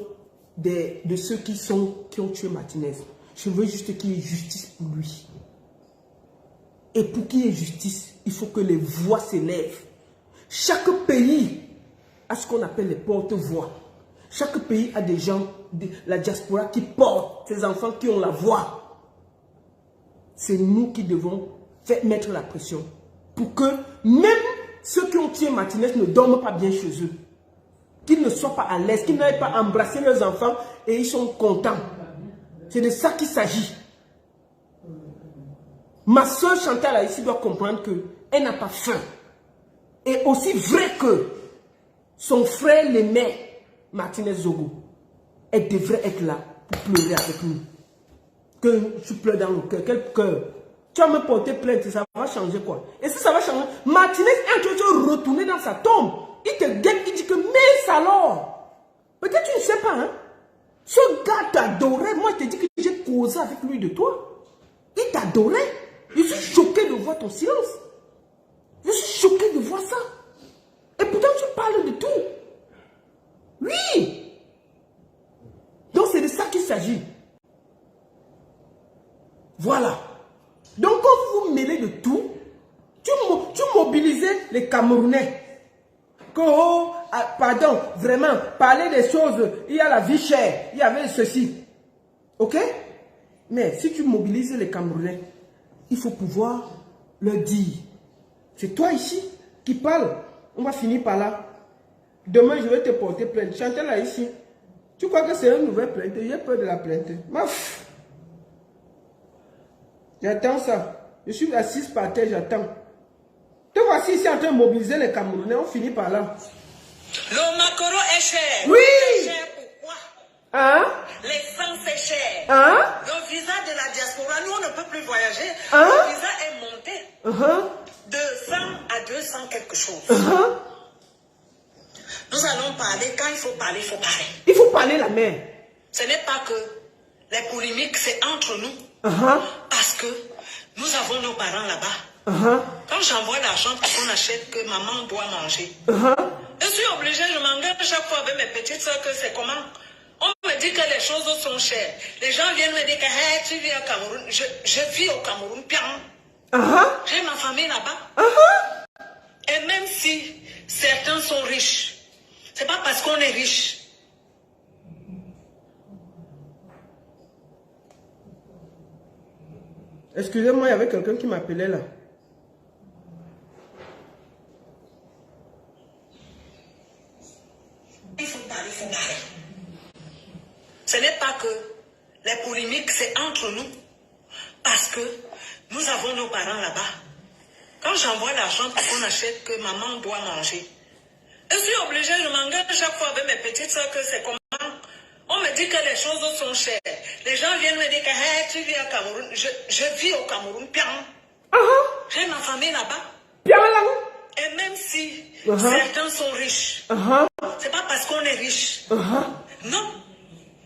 de ceux qui ont tué Martinez. Je veux juste qu'il y ait justice pour lui. Et pour qu'il y ait justice, il faut que les voix s'élèvent. Chaque pays a ce qu'on appelle les porte-voix. Chaque pays a des gens de la diaspora qui portent ces enfants qui ont la voix. C'est nous qui devons mettre la pression pour que même ceux qui ont tué Martinez ne dorment pas bien chez eux. Qu'ils ne soient pas à l'aise, qu'ils n'aillent pas embrasser leurs enfants et ils sont contents. C'est de ça qu'il s'agit. Ma soeur Chantal ici doit comprendre qu'elle n'a pas faim. Et aussi vrai que son frère l'aimait, Martinez Zogo, elle devrait être là pour pleurer avec nous. Que tu pleures dans le cœur, quel cœur. Tu vas me porter plainte, ça va changer quoi? Et si ça va changer, Martinez est en train de retourner dans sa tombe. Il te guette, il dit que mais alors, peut-être tu ne sais pas, hein? Ce gars t'adorait. Moi, je te dis que j'ai causé avec lui de toi. Il t'adorait. Je suis choqué de voir ton silence. Je suis choqué de voir ça. Et pourtant, tu parles de tout. Oui. Donc, c'est de ça qu'il s'agit. Voilà. Donc, quand vous vous mêlez de tout, tu mobilisais les Camerounais. Que, oh, pardon, vraiment, parler des choses, il y a la vie chère, il y avait ceci. Ok? Mais si tu mobilises les Camerounais, il faut pouvoir leur dire. C'est toi ici qui parle. On va finir par là. Demain, je vais te porter plainte. Chantal là ici. Tu crois que c'est une nouvelle plainte? J'ai peur de la plainte. Maf. J'attends ça. Je suis assise par terre, j'attends. Te voici ici en train de mobiliser les Camerounais. On finit par là. Le maquereau est cher. Oui. C'est cher pourquoi? Hein? L'essence est cher. Hein? Le visa de la diaspora, nous on ne peut plus voyager. Hein? Le visa est monté de 100 à 200 quelque chose. Nous allons parler. Quand il faut parler, il faut parler. Il faut parler la mère. Ce n'est pas que les polémiques, c'est entre nous. Parce que nous avons nos parents là-bas. Quand j'envoie l'argent pour qu'on achète que maman doit manger, je suis obligée, je m'engage chaque fois avec mes petites soeurs que c'est comment. On me dit que les choses sont chères. Les gens viennent me dire que hey, tu vis au Cameroun. Je vis au Cameroun, bien. J'ai ma famille là-bas. Et même si certains sont riches, c'est pas parce qu'on est riche Excusez-moi, il y avait quelqu'un qui m'appelait là. Il faut parler, il faut parler. Ce n'est pas que les polémiques, c'est entre nous. Parce que nous avons nos parents là-bas. Quand j'envoie l'argent pour qu'on achète que maman doit manger, je suis obligée, je m'engage chaque fois avec mes petites soeurs que c'est comment. On me dit que les choses sont chères. Les gens viennent me dire que hey, tu vis au Cameroun. Je vis au Cameroun, bien. J'ai ma famille là-bas. Bien là. Et même si certains sont riches, c'est pas parce qu'on est riche. Non,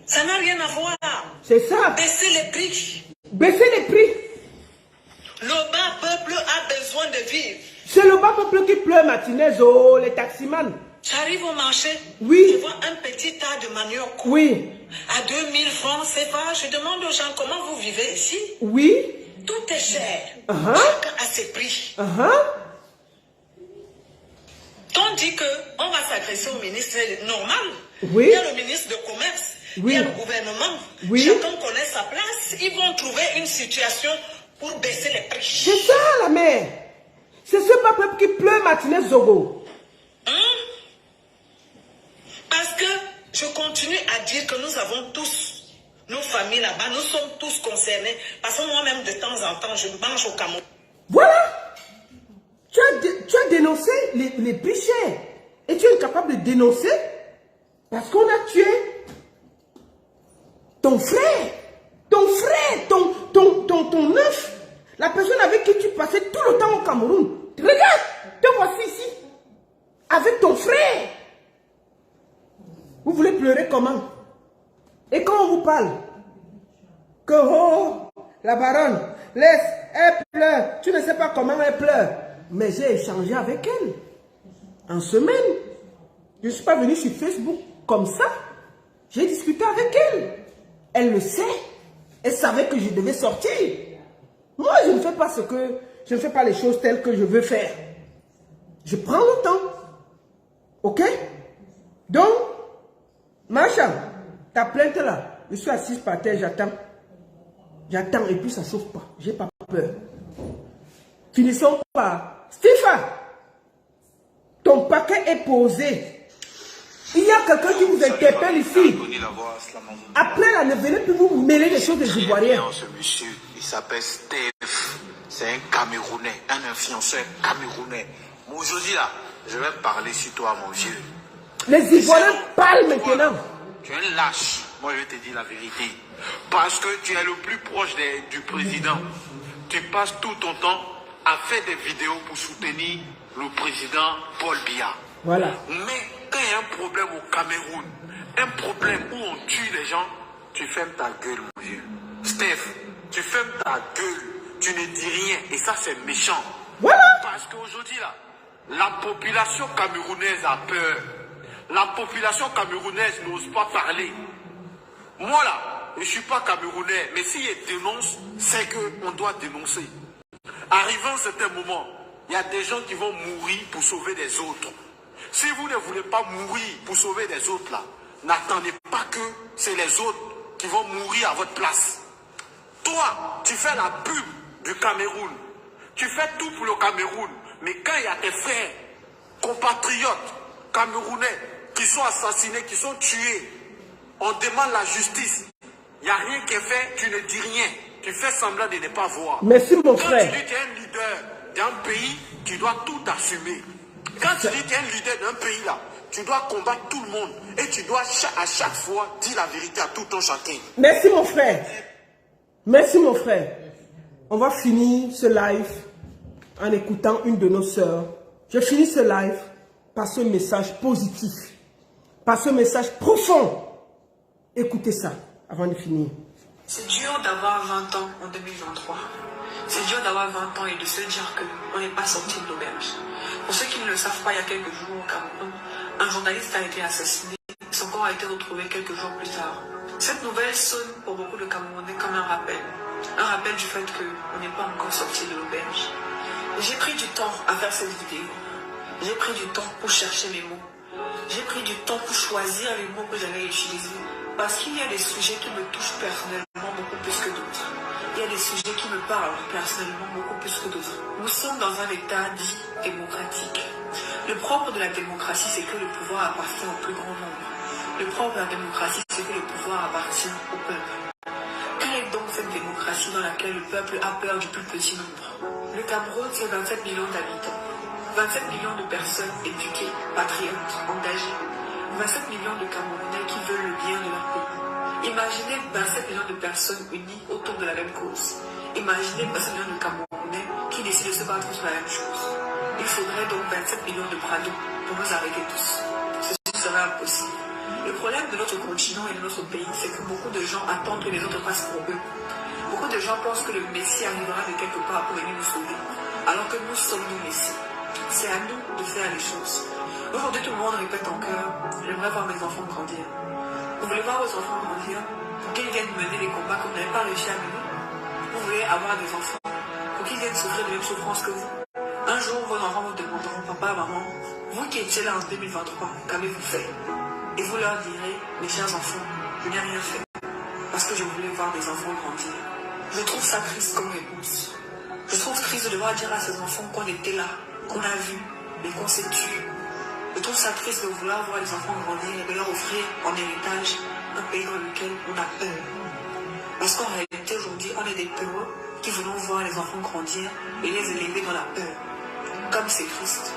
ça n'a rien à voir. C'est ça. Baisser les prix. Baisser les prix. Le bas peuple a besoin de vivre. C'est le bas peuple qui pleure matinée, oh, les taximans. J'arrive au marché, oui. Je vois un petit tas de manioc. Oui. À 2000 francs, c'est pas. Je demande aux gens comment vous vivez ici. Oui. Tout est cher. Chacun a ses prix. On dit qu'on va s'adresser au ministre normal. Oui. Il y a le ministre de Commerce. Oui. Il y a le gouvernement. Oui. Chacun connaît sa place. Ils vont trouver une situation pour baisser les prix. C'est ça la mère. C'est ce bas peuple qui pleure matinée, Zogo. Parce que je continue à dire que nous avons tous nos familles là-bas, nous sommes tous concernés. Parce que moi-même, de temps en temps, je mange au Cameroun. Voilà. Tu as dénoncé les prix chers. Et tu es incapable de dénoncer parce qu'on a tué ton frère. Ton frère, ton œuf. La personne avec qui tu passais tout le temps au Cameroun. Regarde, te voici ici. Avec ton frère. Vous voulez pleurer comment? Et quand on vous parle que oh, la baronne, laisse, elle pleure. Tu ne sais pas comment elle pleure. Mais j'ai échangé avec elle. En semaine. Je ne suis pas venu sur Facebook comme ça. J'ai discuté avec elle. Elle le sait. Elle savait que je devais sortir. Moi, je ne fais pas je ne fais pas les choses telles que je veux faire. Je prends le temps. Ok? Donc, Macha, ta plainte là, je suis assise par terre, j'attends. J'attends et puis ça ne sauve pas. J'ai pas peur. Finissons par Stéphane. Ton paquet est posé. Il y a quelqu'un qui vous interpelle ici. Après là, ne venez plus vous mêler les choses des Ivoiriens. Ce monsieur, il s'appelle Steph. C'est un Camerounais, un influenceur camerounais. Aujourd'hui là, je vais parler sur toi, mon vieux. Les Ivoiriens parlent maintenant. Tu es un lâche. Moi, je te dis la vérité. Parce que tu es le plus proche du président. Tu passes tout ton temps à faire des vidéos pour soutenir le président Paul Biya. Voilà. Mais quand il y a un problème au Cameroun, un problème où on tue les gens, tu fermes ta gueule, mon vieux. Steph, tu fermes ta gueule. Tu ne dis rien. Et ça, c'est méchant. Voilà. Parce qu'aujourd'hui, là, la population camerounaise a peur. La population camerounaise n'ose pas parler. Moi là, je ne suis pas camerounais, mais si je dénonce, c'est qu'on doit dénoncer. Arrivant à un certain moment, il y a des gens qui vont mourir pour sauver des autres. Si vous ne voulez pas mourir pour sauver des autres là, n'attendez pas que c'est les autres qui vont mourir à votre place. Toi, tu fais la pub du Cameroun. Tu fais tout pour le Cameroun. Mais quand il y a tes frères, compatriotes, camerounais, qui sont assassinés, qui sont tués, on demande la justice. Il n'y a rien qui est fait, tu ne dis rien. Tu fais semblant de ne pas voir. Merci mon frère. Quand tu dis que tu es un leader d'un pays, tu dois tout assumer. Quand tu dis que tu es un leader d'un pays là, tu dois combattre tout le monde. Et tu dois à chaque fois dire la vérité à tout ton chacun. Merci mon frère. Merci mon frère. On va finir ce live en écoutant une de nos sœurs. Je finis ce live par ce message positif. Par ce message profond. Écoutez ça avant de finir. C'est dur d'avoir 20 ans en 2023. C'est dur d'avoir 20 ans et de se dire qu'on n'est pas sorti de l'auberge. Pour ceux qui ne le savent pas, il y a quelques jours au Cameroun, un journaliste a été assassiné. Son corps a été retrouvé quelques jours plus tard. Cette nouvelle sonne pour beaucoup de Camerounais comme un rappel. Un rappel du fait qu'on n'est pas encore sorti de l'auberge. J'ai pris du temps à faire cette vidéo. J'ai pris du temps pour chercher mes mots. J'ai pris du temps pour choisir les mots que j'allais utiliser. Parce qu'il y a des sujets qui me touchent personnellement beaucoup plus que d'autres. il y a des sujets qui me parlent personnellement beaucoup plus que d'autres. Nous sommes dans un état dit démocratique. Le propre de la démocratie, c'est que le pouvoir appartient au plus grand nombre. Le propre de la démocratie, c'est que le pouvoir appartient au peuple. Quelle est donc cette démocratie dans laquelle le peuple a peur du plus petit nombre? Le Cameroun, c'est 27 millions d'habitants. 27 millions de personnes éduquées, patriotes, engagées. 27 millions de Camerounais qui veulent le bien de leur pays. Imaginez 27 millions de personnes unies autour de la même cause. Imaginez 27 millions de Camerounais qui décident de se battre sur la même chose. Il faudrait donc 27 millions de Prado pour nous arrêter tous. Ceci serait impossible. Le problème de notre continent et de notre pays, c'est que beaucoup de gens attendent que les autres passent pour eux. Beaucoup de gens pensent que le Messie arrivera de quelque part pour venir nous sauver, alors que nous sommes nos Messies. C'est à nous de faire les choses. Aujourd'hui, tout le monde répète en cœur, j'aimerais voir mes enfants grandir. Vous voulez voir vos enfants grandir pour qu'ils viennent mener les combats que vous n'avez pas réussi à mener? Vous voulez avoir des enfants pour qu'ils viennent souffrir de la même souffrance que vous? Un jour, vos enfants vous demanderont, papa, maman, vous qui étiez là en 2023, qu'avez-vous fait? Et vous leur direz, mes chers enfants, je n'ai rien fait, parce que je voulais voir mes enfants grandir. Je trouve ça triste comme réponse. Je trouve triste de devoir dire à ces enfants qu'on était là, qu'on a vu, mais qu'on s'est tué. Je trouve ça triste de vouloir voir les enfants grandir et de leur offrir en héritage un pays dans lequel on a peur. Parce qu'en réalité, aujourd'hui, on est des peureux qui voulons voir les enfants grandir et les élever dans la peur. Comme c'est triste.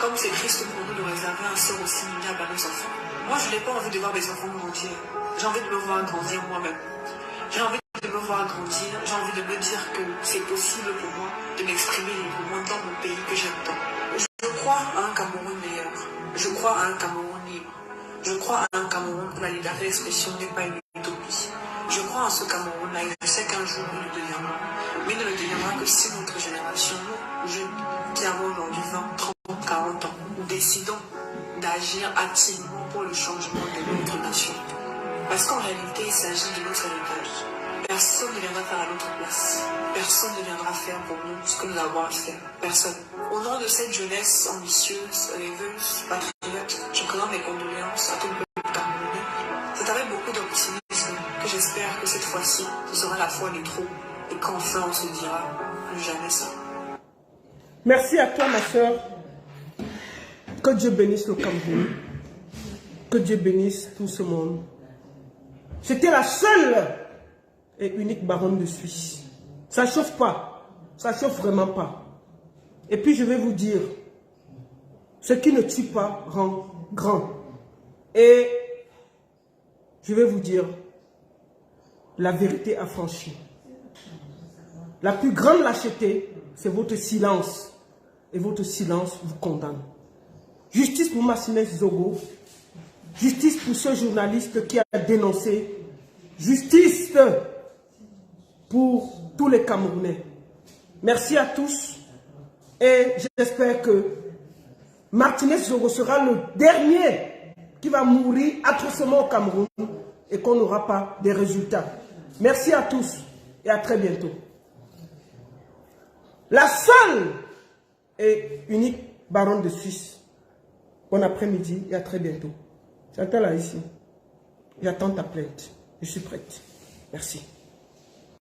Comme c'est triste pour nous de réserver un sort aussi minable à nos enfants. Moi, je n'ai pas envie de voir mes enfants grandir. J'ai envie de me voir grandir moi-même. J'ai envie de me voir grandir. J'ai envie de me dire que c'est possible pour moi de m'exprimer librement dans mon pays que j'aime tant. Je crois à un Cameroun meilleur. Je crois à un Cameroun libre. Je crois à un Cameroun où la liberté d'expression n'est pas une utopie. Je crois en ce Cameroun-là et je sais qu'un jour il le deviendra. Mais il ne le deviendra que si notre génération, nous, jeunes, qui avons aujourd'hui 20, 30, 40 ans, nous décidons d'agir activement pour le changement de notre nation. Parce qu'en réalité, il s'agit de notre héritage. Personne ne viendra faire à notre place. Personne ne viendra faire pour nous ce que nous avons à faire. Personne. Au nom de cette jeunesse ambitieuse, rêveuse, patriote, je présente mes condoléances à tout le peuple camerounais. C'est avec beaucoup d'optimisme que j'espère que cette fois-ci, ce sera la fois des trop et qu'enfin on se dira plus jamais ça. Merci à toi, ma soeur. Que Dieu bénisse le Cameroun. Que Dieu bénisse tout ce monde. J'étais la seule et unique baronne de Suisse. Ça ne chauffe pas. Ça ne chauffe vraiment pas. Et puis je vais vous dire, ce qui ne tue pas rend grand. Et je vais vous dire, la vérité affranchie. La plus grande lâcheté, c'est votre silence. Et votre silence vous condamne. Justice pour Massime Zogo. Justice pour ce journaliste qui a dénoncé. Justice pour tous les Camerounais. Merci à tous. Et j'espère que Martinez Zogo sera le dernier qui va mourir atrocement au Cameroun et qu'on n'aura pas des résultats. Merci à tous et à très bientôt. La seule et unique baronne de Suisse. Bon après-midi et à très bientôt. J'attends là ici. J'attends ta plainte. Je suis prête. Merci.